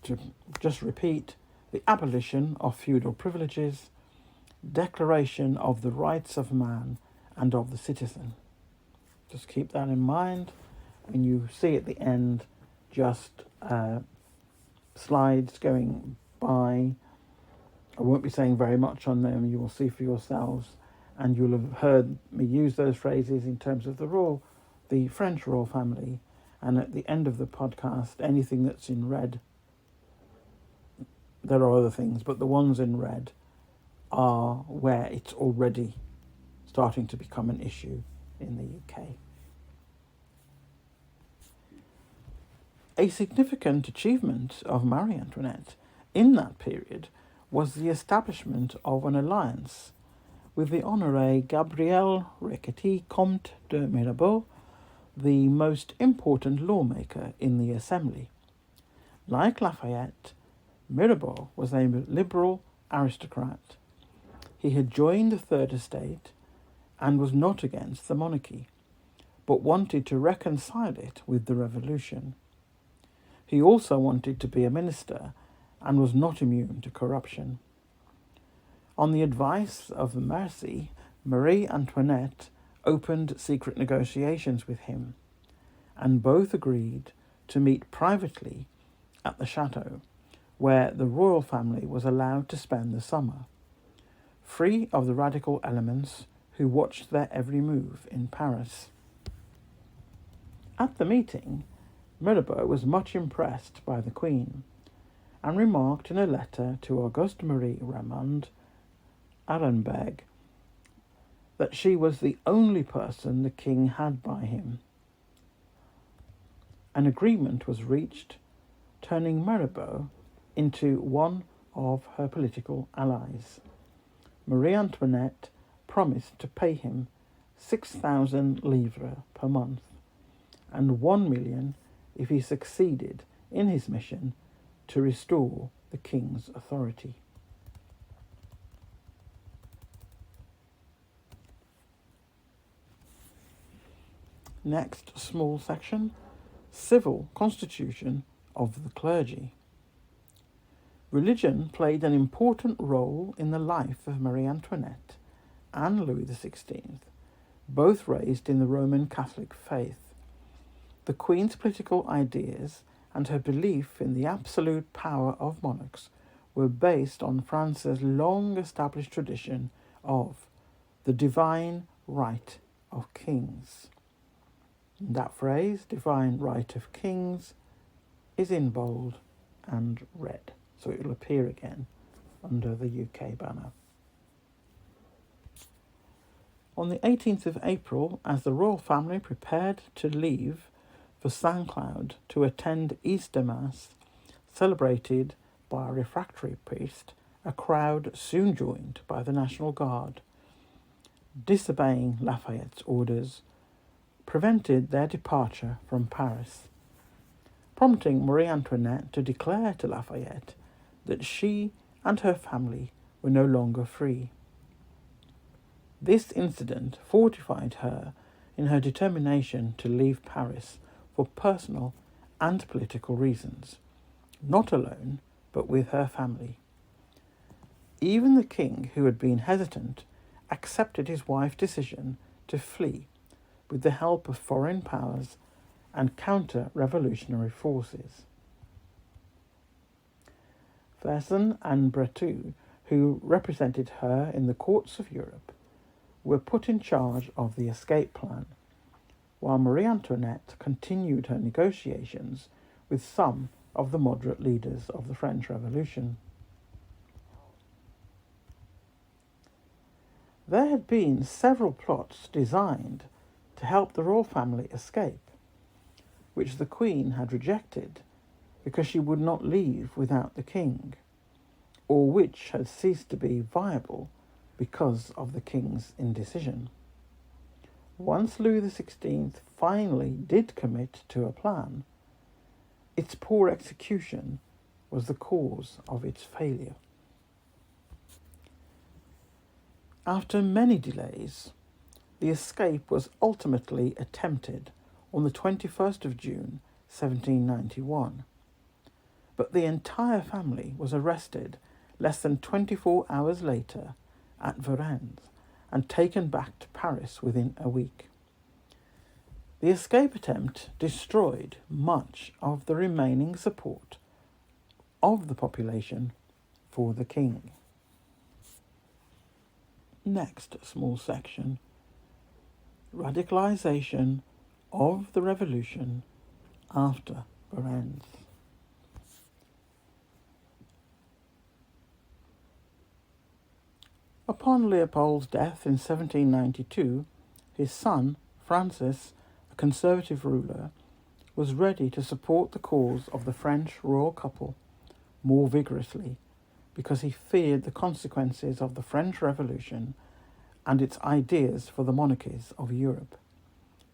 to just repeat, the abolition of feudal privileges, Declaration of the Rights of Man and of the Citizen. Just keep that in mind when you see at the end just slides going by. I won't be saying very much on them, you will see for yourselves, and you'll have heard me use those phrases in terms of the French royal family, and at the end of the podcast, anything that's in red, there are other things, but the ones in red are where it's already starting to become an issue in the UK. A significant achievement of Marie Antoinette in that period was the establishment of an alliance with the Honoré Gabriel Riquetti, Comte de Mirabeau, the most important lawmaker in the Assembly. Like Lafayette, Mirabeau was a liberal aristocrat. He had joined the Third Estate and was not against the monarchy, but wanted to reconcile it with the revolution. He also wanted to be a minister and was not immune to corruption. On the advice of the Mercy, Marie Antoinette opened secret negotiations with him, and both agreed to meet privately at the chateau, where the royal family was allowed to spend the summer, free of the radical elements who watched their every move in Paris. At the meeting, Mirabeau was much impressed by the Queen, and remarked in a letter to Auguste Marie Ramond Arenberg that she was the only person the king had by him. An agreement was reached, turning Mirabeau into one of her political allies. Marie Antoinette promised to pay him 6,000 livres per month and 1 million if he succeeded in his mission to restore the king's authority. Next small section, civil constitution of the clergy. Religion played an important role in the life of Marie Antoinette and Louis XVI, both raised in the Roman Catholic faith. The Queen's political ideas and her belief in the absolute power of monarchs were based on France's long-established tradition of the divine right of kings. That phrase, divine right of kings, is in bold and red, so it will appear again under the UK banner. On the 18th of April, as the royal family prepared to leave for St. Cloud to attend Easter Mass, celebrated by a refractory priest, a crowd soon joined by the National Guard. Disobeying Lafayette's orders prevented their departure from Paris, prompting Marie Antoinette to declare to Lafayette that she and her family were no longer free. This incident fortified her in her determination to leave Paris for personal and political reasons, not alone, but with her family. Even the king, who had been hesitant, accepted his wife's decision to flee with the help of foreign powers and counter-revolutionary forces. Fersen and Bretou, who represented her in the courts of Europe, were put in charge of the escape plan, while Marie Antoinette continued her negotiations with some of the moderate leaders of the French Revolution. There had been several plots designed to help the royal family escape, which the Queen had rejected because she would not leave without the king, or which had ceased to be viable because of the king's indecision. Once Louis XVI finally did commit to a plan, its poor execution was the cause of its failure. After many delays, the escape was ultimately attempted on the 21st of June 1791, but the entire family was arrested less than 24 hours later at Varennes and taken back to Paris within a week. The escape attempt destroyed much of the remaining support of the population for the king. Next small section, radicalization of the revolution after Varennes. Upon Leopold's death in 1792, his son, Francis, a conservative ruler, was ready to support the cause of the French royal couple more vigorously because he feared the consequences of the French Revolution and its ideas for the monarchies of Europe,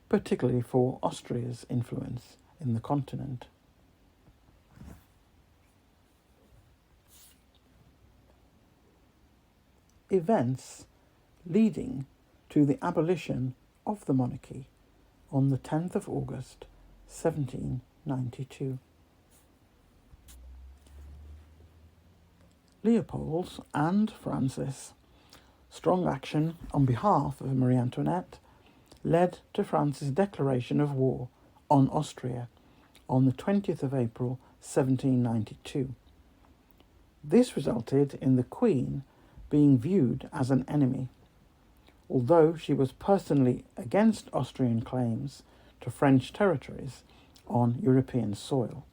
particularly for Austria's influence in the continent. Events leading to the abolition of the monarchy on the 10th of August 1792. Leopold's and Francis' strong action on behalf of Marie Antoinette led to France's declaration of war on Austria on the 20th of April 1792. This resulted in the Queen being viewed as an enemy, although she was personally against Austrian claims to French territories on European soil.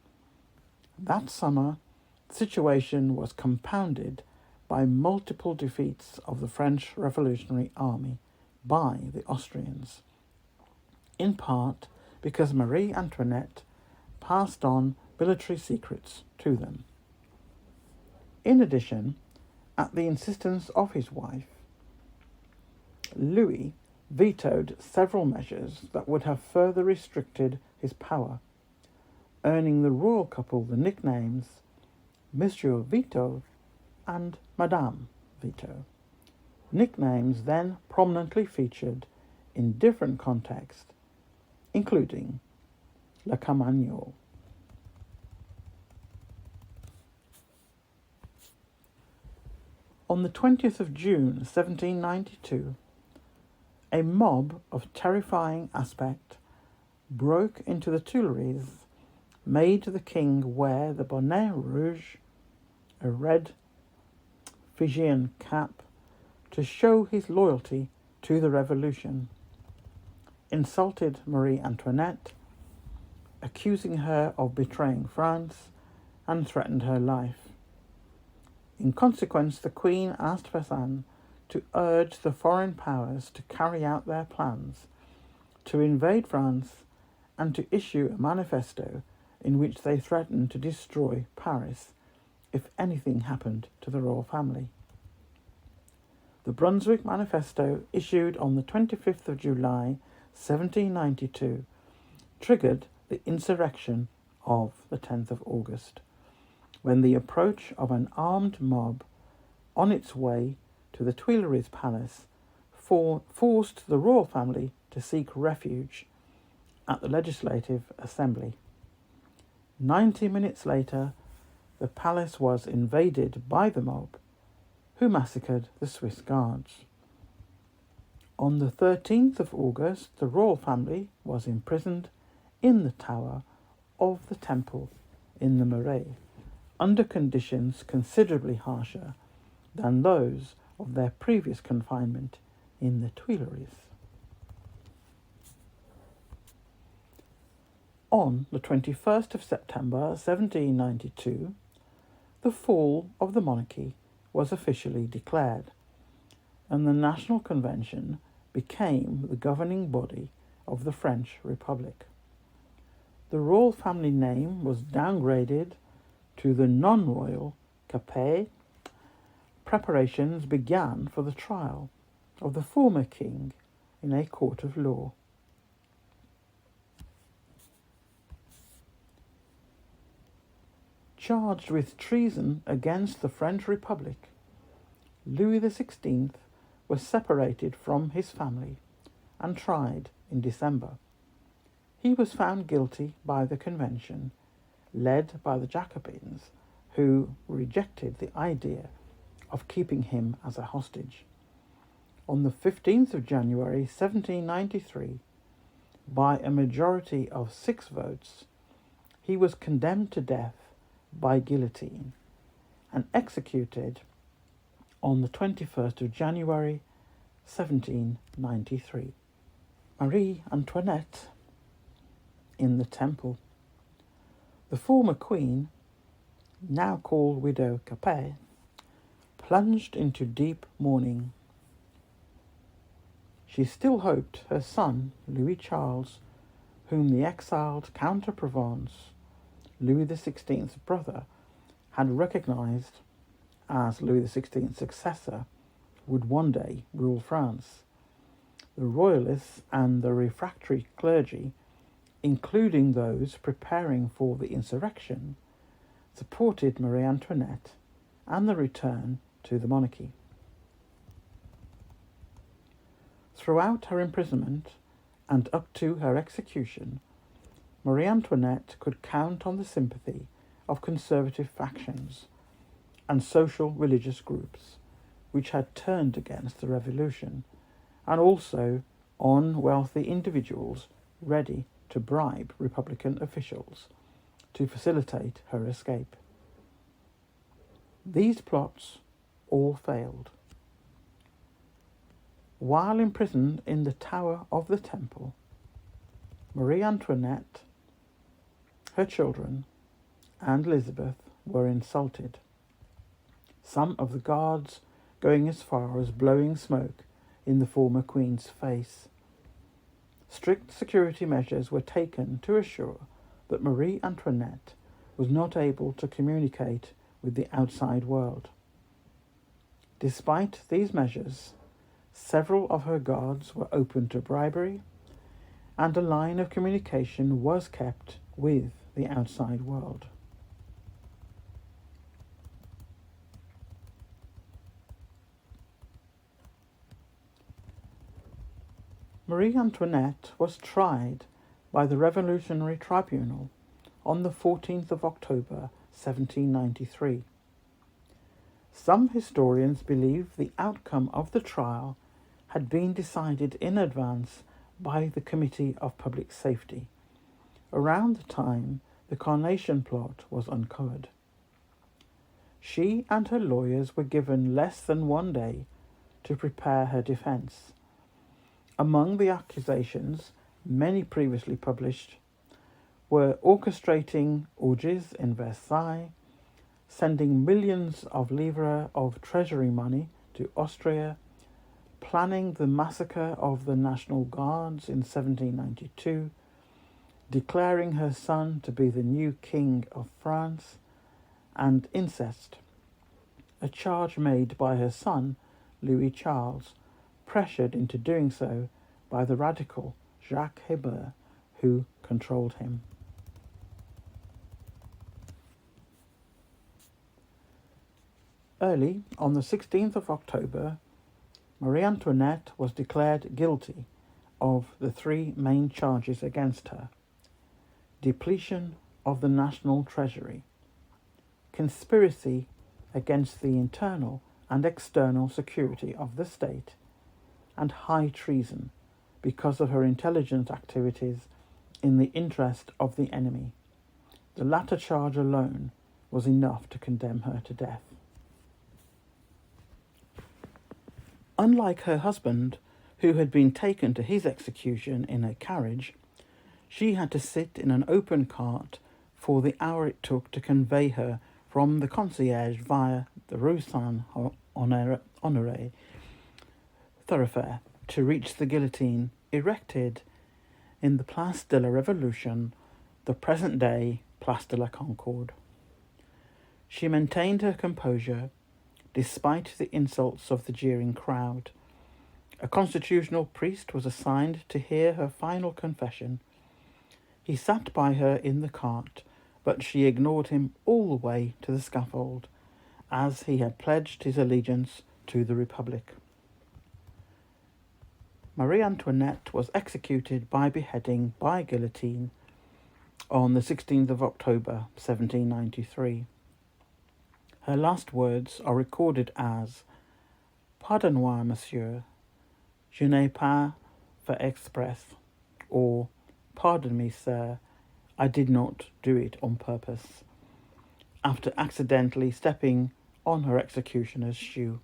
That summer, the situation was compounded by multiple defeats of the French Revolutionary Army by the Austrians, in part because Marie Antoinette passed on military secrets to them. In addition, at the insistence of his wife, Louis vetoed several measures that would have further restricted his power, earning the royal couple the nicknames Monsieur Veto and Madame Veto, nicknames then prominently featured in different contexts, including Le Carmagnole. On the 20th of June 1792, a mob of terrifying aspect broke into the Tuileries, made the king wear the bonnet rouge, a red Fijian cap, to show his loyalty to the revolution, insulted Marie Antoinette, accusing her of betraying France, and threatened her life. In consequence, the Queen asked Versailles to urge the foreign powers to carry out their plans, to invade France, and to issue a manifesto in which they threatened to destroy Paris if anything happened to the royal family. The Brunswick Manifesto, issued on the 25th of July 1792, triggered the insurrection of the 10th of August, when the approach of an armed mob on its way to the Tuileries Palace forced the royal family to seek refuge at the Legislative Assembly. 90 minutes later, the palace was invaded by the mob, who massacred the Swiss guards. On the 13th of August, the royal family was imprisoned in the tower of the temple in the Marais, under conditions considerably harsher than those of their previous confinement in the Tuileries. On the 21st of September 1792, the fall of the monarchy was officially declared, and the National Convention became the governing body of the French Republic. The royal family name was downgraded to the non-royal Capet. Preparations began for the trial of the former king in a court of law. Charged with treason against the French Republic, Louis XVI was separated from his family and tried in December. He was found guilty by the Convention, led by the Jacobins, who rejected the idea of keeping him as a hostage. On the 15th of January 1793, by a majority of 6 votes, he was condemned to death by guillotine and executed on the 21st of January 1793. Marie Antoinette in the Temple. The former queen, now called Widow Capet, plunged into deep mourning. She still hoped her son, Louis Charles, whom the exiled Count of Provence, Louis XVI's brother, had recognised as Louis XVI's successor, would one day rule France. The royalists and the refractory clergy, including those preparing for the insurrection, supported Marie Antoinette and the return to the monarchy. Throughout her imprisonment and up to her execution, Marie Antoinette could count on the sympathy of conservative factions and social religious groups which had turned against the revolution, and also on wealthy individuals ready to bribe Republican officials to facilitate her escape. These plots all failed. While imprisoned in the Tower of the Temple, Marie Antoinette, her children, and Elizabeth were insulted, some of the guards going as far as blowing smoke in the former Queen's face. Strict security measures were taken to assure that Marie Antoinette was not able to communicate with the outside world. Despite these measures, several of her guards were open to bribery, and a line of communication was kept with the outside world. Marie Antoinette was tried by the Revolutionary Tribunal on the 14th of October 1793. Some historians believe the outcome of the trial had been decided in advance by the Committee of Public Safety, around the time the Carnation Plot was uncovered. She and her lawyers were given less than 1 day to prepare her defence. Among the accusations, many previously published, were orchestrating orgies in Versailles, sending millions of livres of treasury money to Austria, planning the massacre of the National Guards in 1792, declaring her son to be the new King of France, and incest, a charge made by her son, Louis Charles, pressured into doing so by the radical Jacques Hébert, who controlled him. Early on the 16th of October, Marie Antoinette was declared guilty of the 3 main charges against her: depletion of the national treasury, conspiracy against the internal and external security of the state, and high treason because of her intelligence activities in the interest of the enemy. The latter charge alone was enough to condemn her to death. Unlike her husband, who had been taken to his execution in a carriage, she had to sit in an open cart for the hour it took to convey her from the concierge via the Rue Saint-Honoré thoroughfare to reach the guillotine erected in the Place de la Révolution, the present-day Place de la Concorde. She maintained her composure despite the insults of the jeering crowd. A constitutional priest was assigned to hear her final confession. He sat by her in the cart, but she ignored him all the way to the scaffold, as he had pledged his allegiance to the Republic. Marie Antoinette was executed by beheading by guillotine on the 16th of October 1793. Her last words are recorded as "Pardonnez-moi, monsieur, je n'ai pas fait exprès," or "Pardon me, sir, I did not do it on purpose," after accidentally stepping on her executioner's shoe.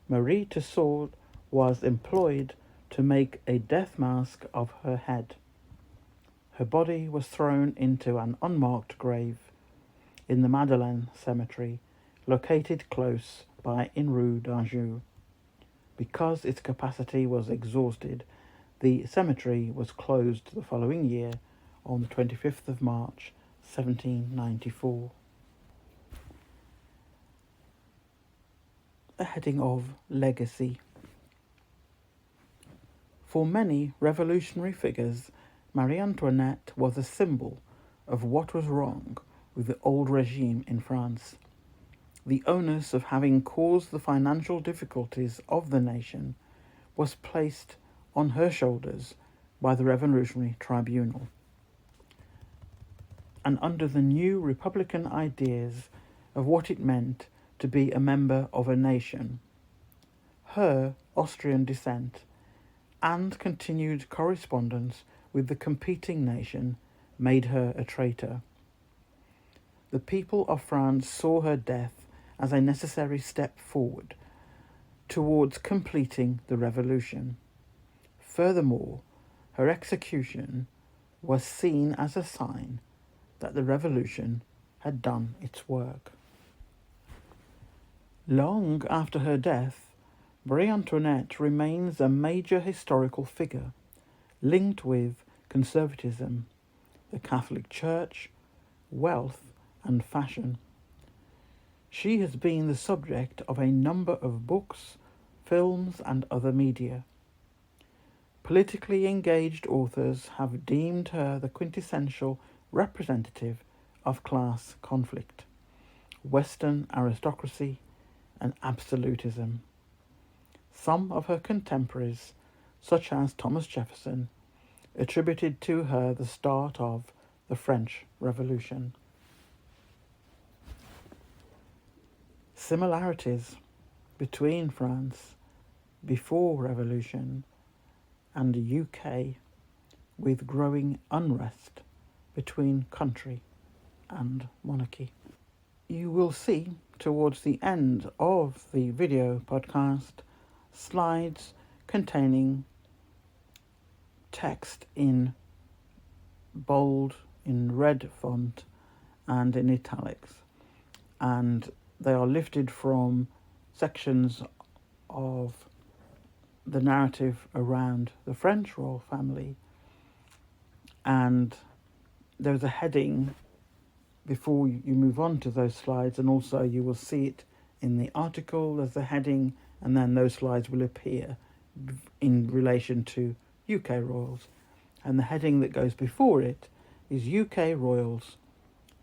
Marie Tussaud was employed to make a death mask of her head. Her body was thrown into an unmarked grave in the Madeleine Cemetery, located close by in Rue d'Anjou. Because its capacity was exhausted, the cemetery was closed the following year on the 25th of March, 1794. A heading of legacy. For many revolutionary figures, Marie Antoinette was a symbol of what was wrong with the old regime in France. The onus of having caused the financial difficulties of the nation was placed on her shoulders by the Revolutionary Tribunal. And under the new republican ideas of what it meant to be a member of a nation, her Austrian descent and continued correspondence with the competing nation made her a traitor. The people of France saw her death as a necessary step forward towards completing the revolution. Furthermore, her execution was seen as a sign that the revolution had done its work. Long after her death, Marie Antoinette remains a major historical figure linked with conservatism, the Catholic Church, wealth, and fashion. She has been the subject of a number of books, films, and other media. Politically engaged authors have deemed her the quintessential representative of class conflict, Western aristocracy, and absolutism. Some of her contemporaries, such as Thomas Jefferson, attributed to her the start of the French Revolution. Similarities between France before Revolution and the UK, with growing unrest between country and monarchy. You will see towards the end of the video podcast slides containing text in bold, in red font, and in italics, and they are lifted from sections of the narrative around the French royal family, and there's a heading before you move on to those slides, and also you will see it in the article. There's a heading, and then those slides will appear in relation to UK royals, and the heading that goes before it is UK royals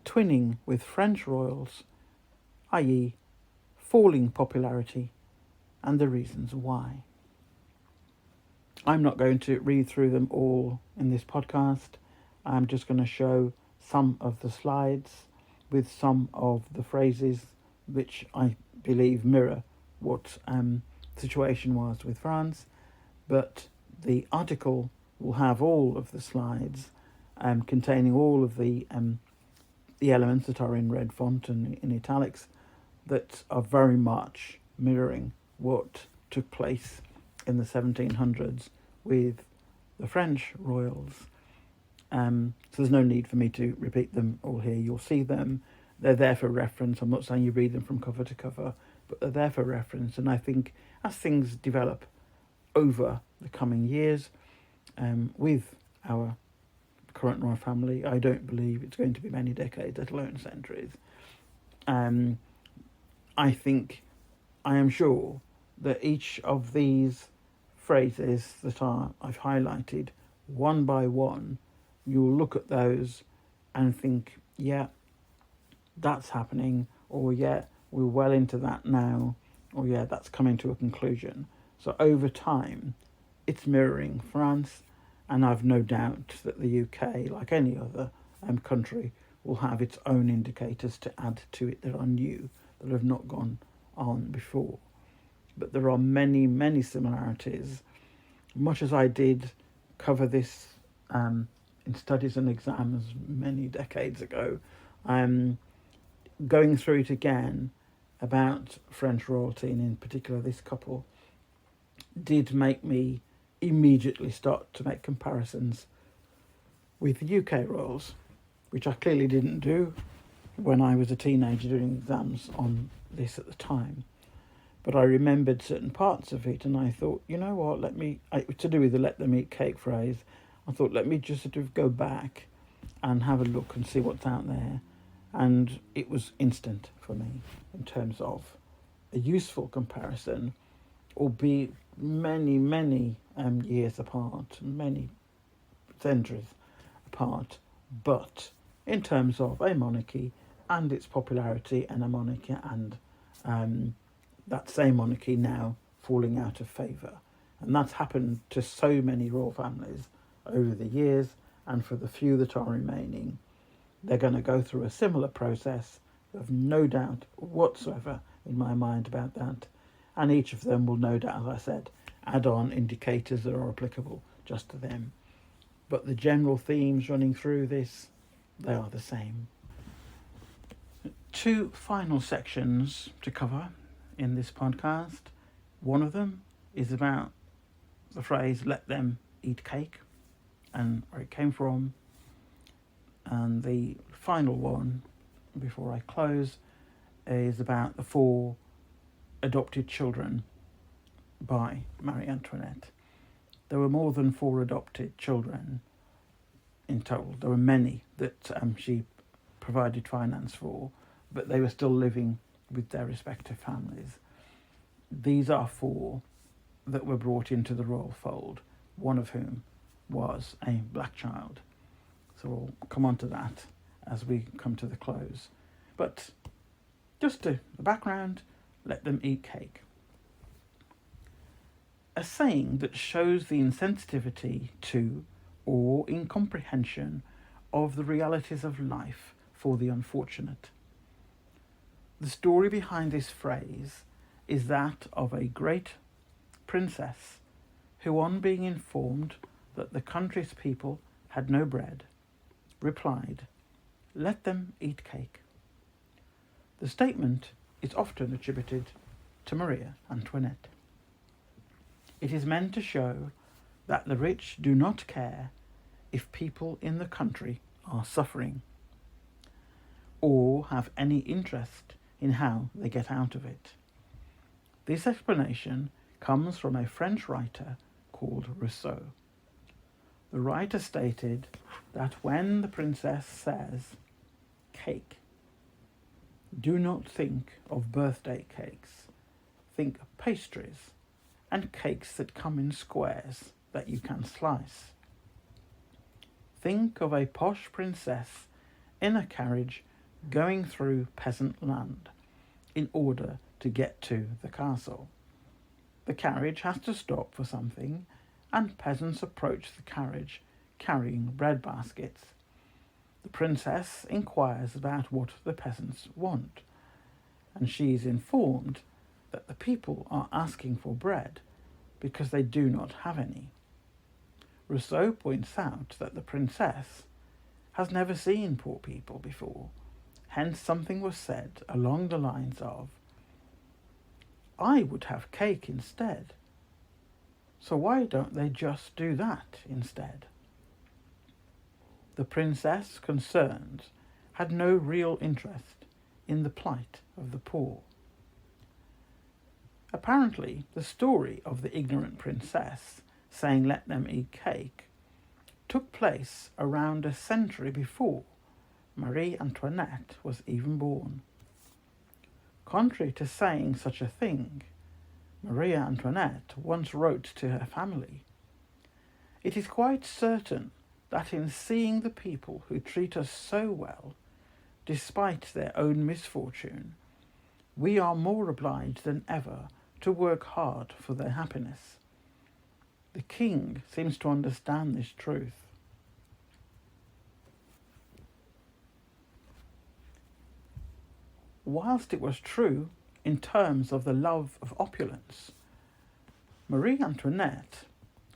twinning with French royals, i.e. falling popularity and the reasons why. I'm not going to read through them all in this podcast. I'm just going to show some of the slides with some of the phrases which I believe mirror what the situation was with France, but the article will have all of the slides containing all of the elements that are in red font and in italics that are very much mirroring what took place in the 1700s with the French royals. So there's no need for me to repeat them all here. You'll see them. They're there for reference. I'm not saying you read them from cover to cover, but they're there for reference. And I think as things develop over the coming years with our current royal family, I don't believe it's going to be many decades, let alone centuries. I am sure that each of these phrases that I've highlighted one by one, you'll look at those and think, yeah, that's happening, or yeah, we're well into that now, or yeah, that's coming to a conclusion. So over time, it's mirroring France, and I've no doubt that the UK, like any other country, will have its own indicators to add to it that are new, that have not gone on before. But there are many, many similarities. Much as I did cover this in studies and exams many decades ago, going through it again about French royalty, and in particular this couple, did make me immediately start to make comparisons with the UK royals, which I clearly didn't do when I was a teenager doing exams on this at the time. But I remembered certain parts of it, and I thought, you know what, to do with the let them eat cake phrase, I thought, let me just sort of go back and have a look and see what's out there. And it was instant for me in terms of a useful comparison, albeit many, many years apart, many centuries apart, but in terms of a monarchy and its popularity, and a monarchy and that same monarchy now falling out of favour. And that's happened to so many royal families over the years, and for the few that are remaining, they're going to go through a similar process. There's no doubt whatsoever in my mind about that. And each of them will no doubt, as I said, add on indicators that are applicable just to them. But the general themes running through this, they are the same. Two final sections to cover in this podcast. One of them is about the phrase, let them eat cake, and where it came from. And the final one, before I close, is about the 4 adopted children by Marie Antoinette. There were more than 4 adopted children in total. There were many that she provided finance for, but they were still living with their respective families. These are 4 that were brought into the royal fold, one of whom was a black child. So we'll come on to that as we come to the close. But just to the background, let them eat cake. A saying that shows the insensitivity to or incomprehension of the realities of life for the unfortunate. The story behind this phrase is that of a great princess who, on being informed that the country's people had no bread, replied, "Let them eat cake." The statement is often attributed to Maria Antoinette. It is meant to show that the rich do not care if people in the country are suffering or have any interest in how they get out of it. This explanation comes from a French writer called Rousseau. The writer stated that when the princess says cake, do not think of birthday cakes, think pastries and cakes that come in squares that you can slice. Think of a posh princess in a carriage going through peasant land in order to get to the castle. The carriage has to stop for something, and peasants approach the carriage carrying bread baskets. The princess inquires about what the peasants want, and she is informed that the people are asking for bread because they do not have any. Rousseau points out that the princess has never seen poor people before, hence something was said along the lines of, "I would have cake instead, so why don't they just do that instead?" The princess concerned had no real interest in the plight of the poor. Apparently, the story of the ignorant princess saying "let them eat cake" took place around a century before Marie Antoinette was even born. Contrary to saying such a thing, Maria Antoinette once wrote to her family, "It is quite certain that in seeing the people who treat us so well, despite their own misfortune, we are more obliged than ever to work hard for their happiness." The king seems to understand this truth. Whilst it was true in terms of the love of opulence, Marie Antoinette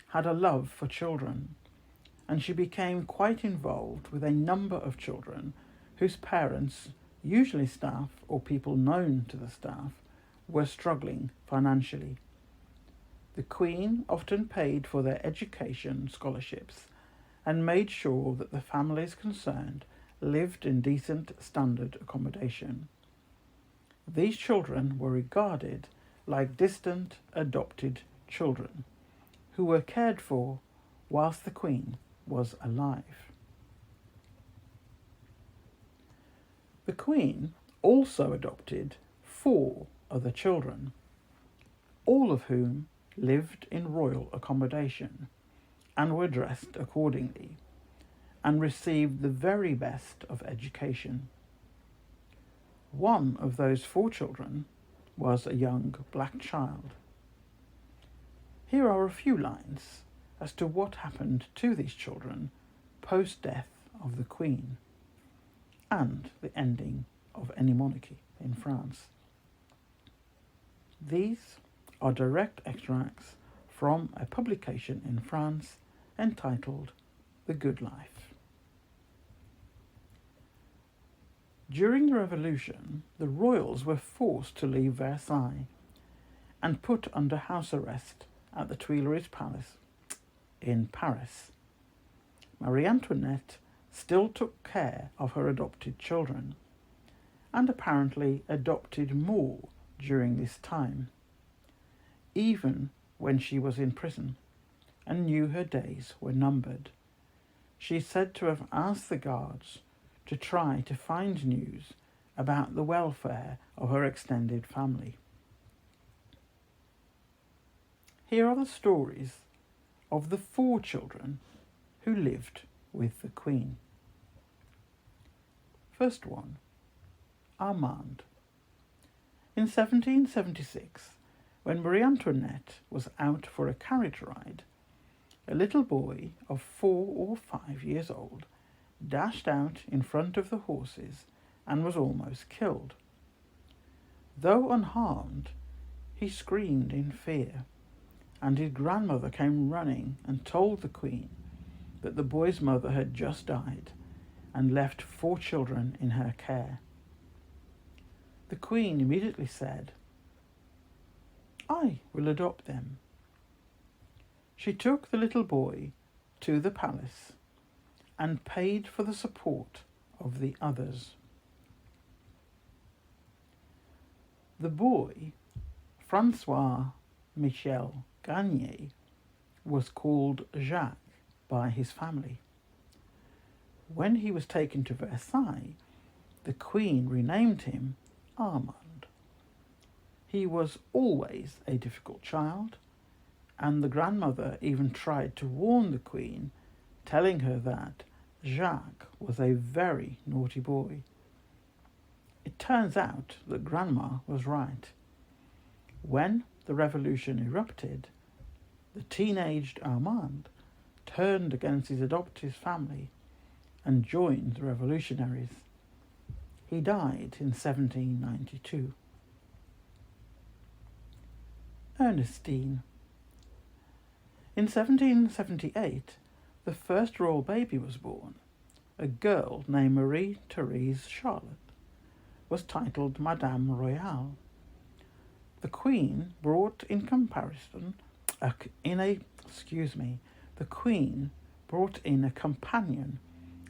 had a love for children, and she became quite involved with a number of children whose parents, usually staff or people known to the staff, were struggling financially. The Queen often paid for their education scholarships and made sure that the families concerned lived in decent standard accommodation. These children were regarded like distant adopted children who were cared for whilst the Queen was alive. The Queen also adopted 4 other children, all of whom lived in royal accommodation and were dressed accordingly and received the very best of education. One of those 4 children was a young black child. Here are a few lines as to what happened to these children post-death of the Queen and the ending of any monarchy in France. These are direct extracts from a publication in France entitled The Good Life. During the Revolution, the royals were forced to leave Versailles and put under house arrest at the Tuileries Palace in Paris. Marie Antoinette still took care of her adopted children and apparently adopted more during this time. even when she was in prison, and knew her days were numbered. She is said to have asked the guards to try to find news about the welfare of her extended family. Here are the stories of the 4 children who lived with the Queen. First one, Armand. In 1776, when Marie Antoinette was out for a carriage ride, a little boy of 4 or 5 years old dashed out in front of the horses and was almost killed. Though unharmed, he screamed in fear, and his grandmother came running and told the Queen that the boy's mother had just died and left 4 children in her care. The Queen immediately said, "I will adopt them." She took the little boy to the palace and paid for the support of the others. The boy, Francois Michel Garnier, was called Jacques by his family. When he was taken to Versailles, the Queen renamed him Armand. He was always a difficult child, and the grandmother even tried to warn the Queen, telling her that Jacques was a very naughty boy. It turns out that Grandma was right. When the revolution erupted, the teenaged Armand turned against his adoptive family and joined the revolutionaries. He died in 1792. Ernestine. In 1778, the first royal baby was born. A girl named Marie Therese Charlotte was titled Madame Royale. The Queen brought in a companion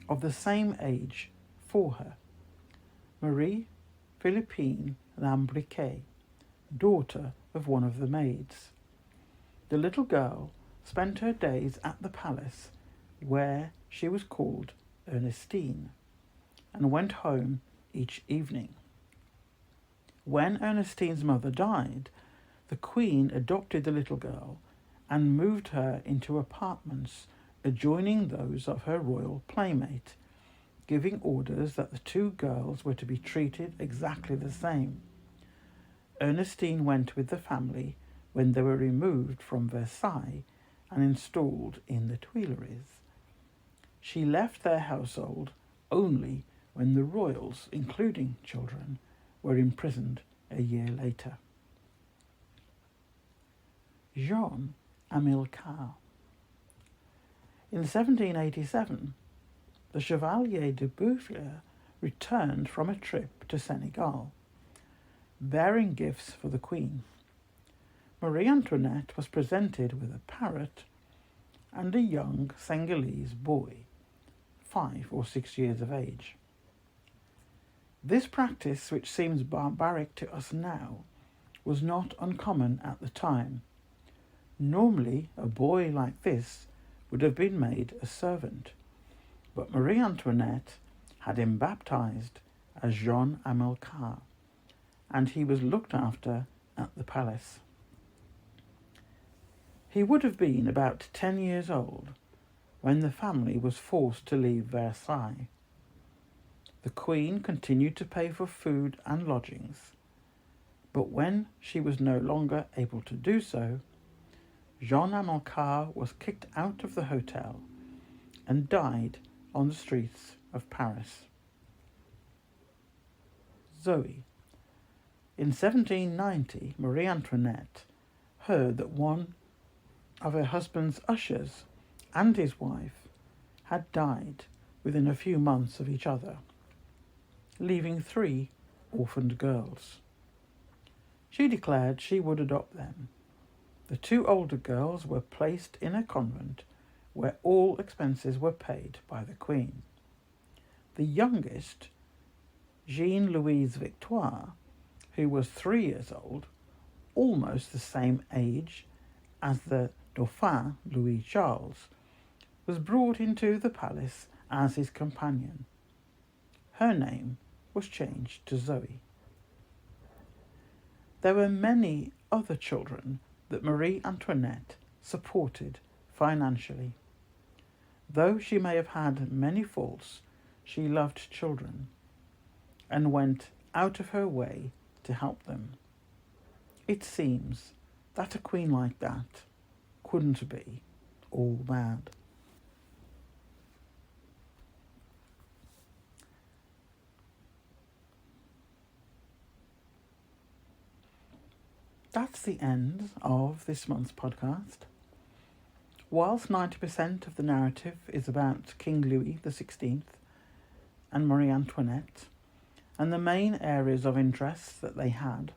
of the same age for her, Marie Philippine Lambriquet, daughter of one of the maids. The little girl spent her days at the palace, where she was called Ernestine, and went home each evening. When Ernestine's mother died, the Queen adopted the little girl and moved her into apartments adjoining those of her royal playmate, giving orders that the 2 girls were to be treated exactly the same. Ernestine went with the family when they were removed from Versailles and installed in the Tuileries. She left their household only when the royals, including children, were imprisoned a year later. Jean Amilcar. In 1787, the Chevalier de Boufflers returned from a trip to Senegal, bearing gifts for the Queen. Marie Antoinette was presented with a parrot and a young Senegalese boy, 5 or 6 years of age. This practice, which seems barbaric to us now, was not uncommon at the time. Normally, a boy like this would have been made a servant, but Marie Antoinette had him baptized as Jean Amilcar, and he was looked after at the palace. He would have been about 10 years old when the family was forced to leave Versailles. The Queen continued to pay for food and lodgings, but when she was no longer able to do so, Jean Amilcar was kicked out of the hotel and died on the streets of Paris. Zoe. In 1790, Marie Antoinette heard that one of her husband's ushers and his wife had died within a few months of each other, leaving 3 orphaned girls. She declared she would adopt them. The 2 older girls were placed in a convent where all expenses were paid by the Queen. The youngest, Jean-Louise Victoire, who was 3 years old, almost the same age as the Dauphin Louis Charles, was brought into the palace as his companion. Her name was changed to Zoe. There were many other children that Marie Antoinette supported financially. Though she may have had many faults, she loved children and went out of her way to help them. It seems that a queen like that couldn't be all bad. That's the end of this month's podcast. Whilst 90% of the narrative is about King Louis XVI and Marie Antoinette, and the main areas of interest that they had,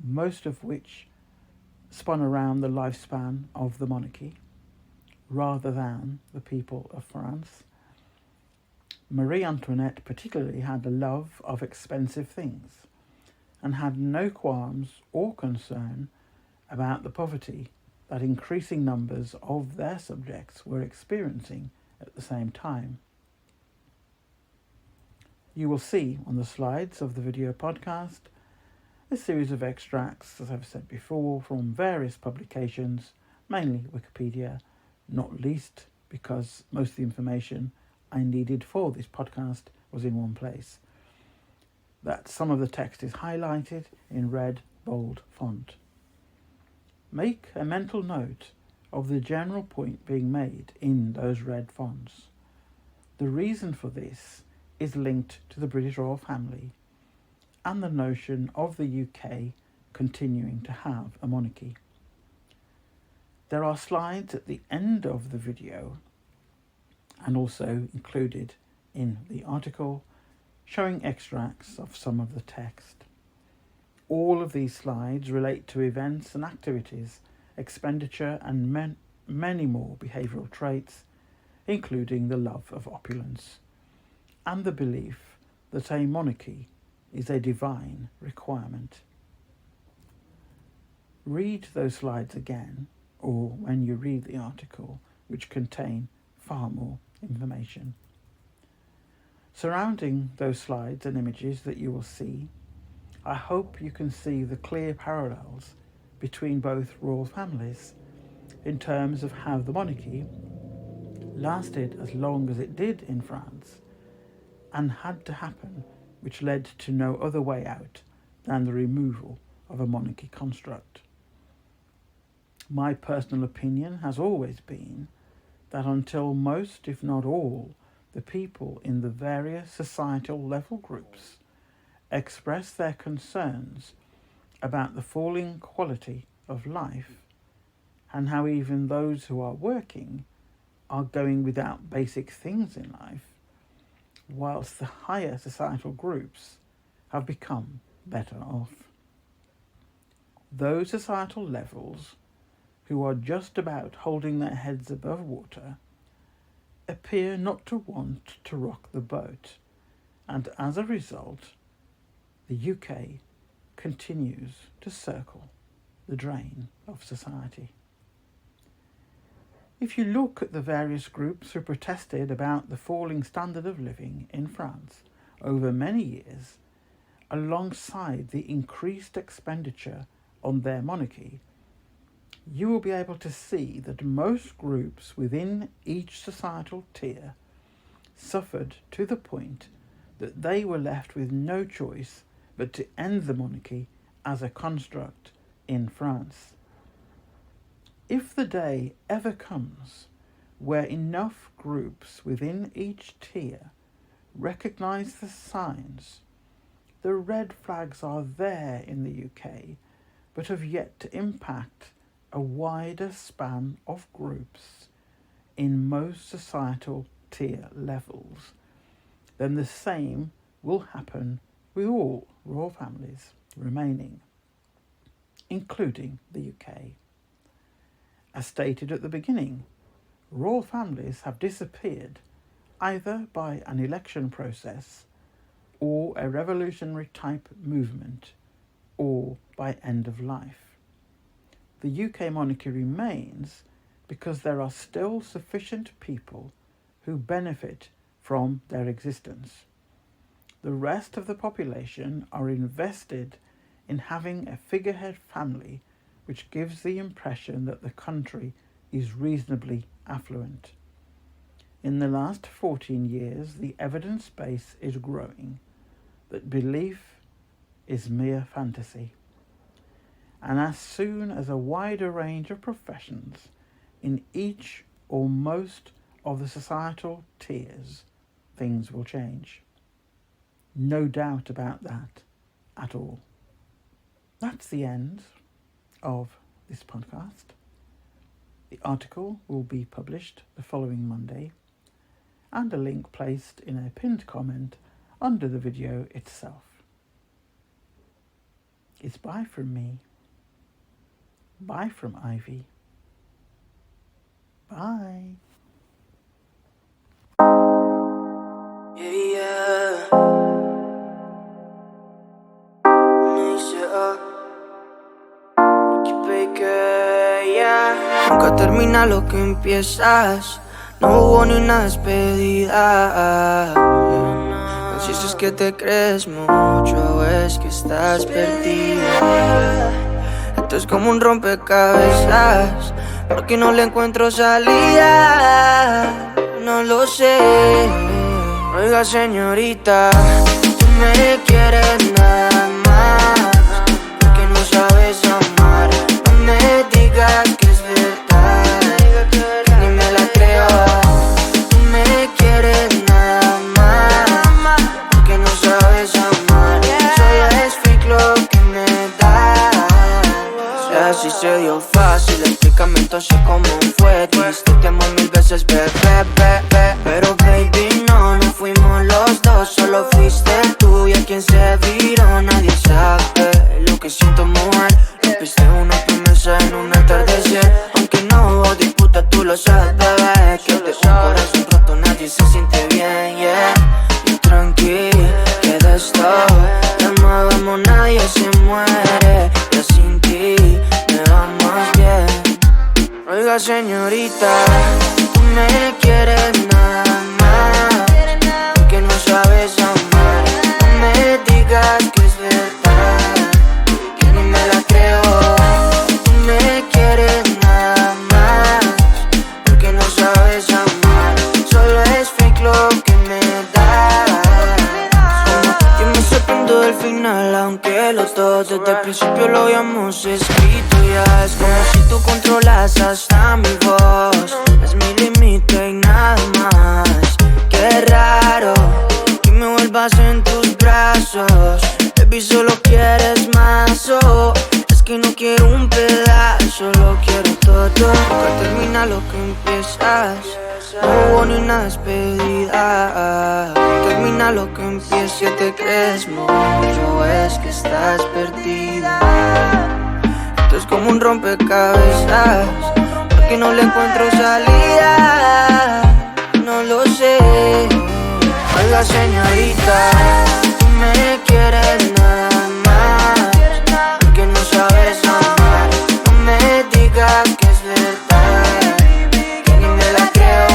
most of which spun around the lifespan of the monarchy, rather than the people of France, Marie Antoinette particularly had a love of expensive things, and had no qualms or concern about the poverty that increasing numbers of their subjects were experiencing at the same time. You will see on the slides of the video podcast a series of extracts, as I've said before, from various publications, mainly Wikipedia, not least because most of the information I needed for this podcast was in one place. That some of the text is highlighted in red, bold font. Make a mental note of the general point being made in those red fonts. The reason for this is linked to the British royal family and the notion of the UK continuing to have a monarchy. There are slides at the end of the video and also included in the article showing extracts of some of the text. All of these slides relate to events and activities, expenditure and many more behavioural traits, including the love of opulence and the belief that a monarchy is a divine requirement. Read those slides again, or when you read the article, which contain far more information. Surrounding those slides and images that you will see, I hope you can see the clear parallels between both royal families in terms of how the monarchy lasted as long as it did in France and had to happen, which led to no other way out than the removal of a monarchy construct. My personal opinion has always been that until most, if not all, the people in the various societal level groups express their concerns about the falling quality of life and how even those who are working are going without basic things in life, whilst the higher societal groups have become better off. Those societal levels who are just about holding their heads above water appear not to want to rock the boat, and as a result, the UK continues to circle the drain of society. If you look at the various groups who protested about the falling standard of living in France over many years, alongside the increased expenditure on their monarchy, you will be able to see that most groups within each societal tier suffered to the point that they were left with no choice but to end the monarchy as a construct in France. If the day ever comes where enough groups within each tier recognise the signs, the red flags are there in the UK, but have yet to impact a wider span of groups in most societal tier levels, then the same will happen with all royal families remaining, including the UK. As stated at the beginning, royal families have disappeared either by an election process or a revolutionary type movement or by end of life. the UK monarchy remains because there are still sufficient people who benefit from their existence. The rest of the population are invested in having a figurehead family which gives the impression that the country is reasonably affluent. In the last 14 years, the evidence base is growing that belief is mere fantasy. And as soon as a wider range of professions in each or most of the societal tiers, things will change. No doubt about that at all. That's the end of this podcast. The article will be published the following Monday, and a link placed in a pinned comment under the video itself. It's bye from me. Bye from Ivy. Bye. Nunca termina lo que empiezas. No hubo ni una despedida. No sé si es que te crees mucho o es que estás perdida. Esto es como un rompecabezas, porque no le encuentro salida. No lo sé. Oiga, señorita, tú me quieres nada más, porque no sabes amar. No me digas que es verdad, ni me la creo. Tú me quieres nada más, porque no sabes amar. Solo es fake lo que me das. Si así se dio fácil, explícame entonces cómo fue. Dijiste te amo 1000 veces, bebé. Pero baby, no fuimos los dos, solo fuiste tú y a quien se viró. Nadie sabe lo que siento, mujer. Rompiste una promesa en un atardecer. Aunque no hubo disputa, tú lo sabes, bebé. Que de un corazón roto nadie se siente bien, yeah. Y tranquila, queda esto. Ya amamos, nadie se muere. Ya sin ti me va más bien. Oiga, señorita, tú me quieres nada más, porque no sabes amar. No me digas que es verdad, que ni me la creo. Tú me quieres nada más, porque no sabes amar. Solo es fake lo que me das. Yo me sorprendo del final, aunque los dos desde el principio lo habíamos escrito ya. Es como si tú controlas hasta mi voz. Es mi límite y nada más. Qué raro que me vuelvas en tus brazos. Baby, solo quieres más, oh. Es que no quiero un pedazo, solo quiero todo. Nunca termina lo que empiezas. No hubo ni una despedida. Termina lo que empieza, te crees mucho, es que estás perdida. Esto es como un rompecabezas, porque no le encuentro salida. No lo sé. Oiga, señorita, tú me quieres nada más, porque no sabes amar. No me digas que es verdad, que ni me la creo.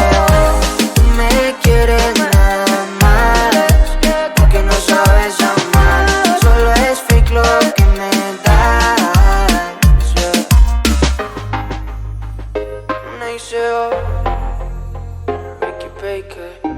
Tú me quieres nada más, porque no sabes amar. Solo es fake lo que me das, yeah. Nice, Ricky Baker.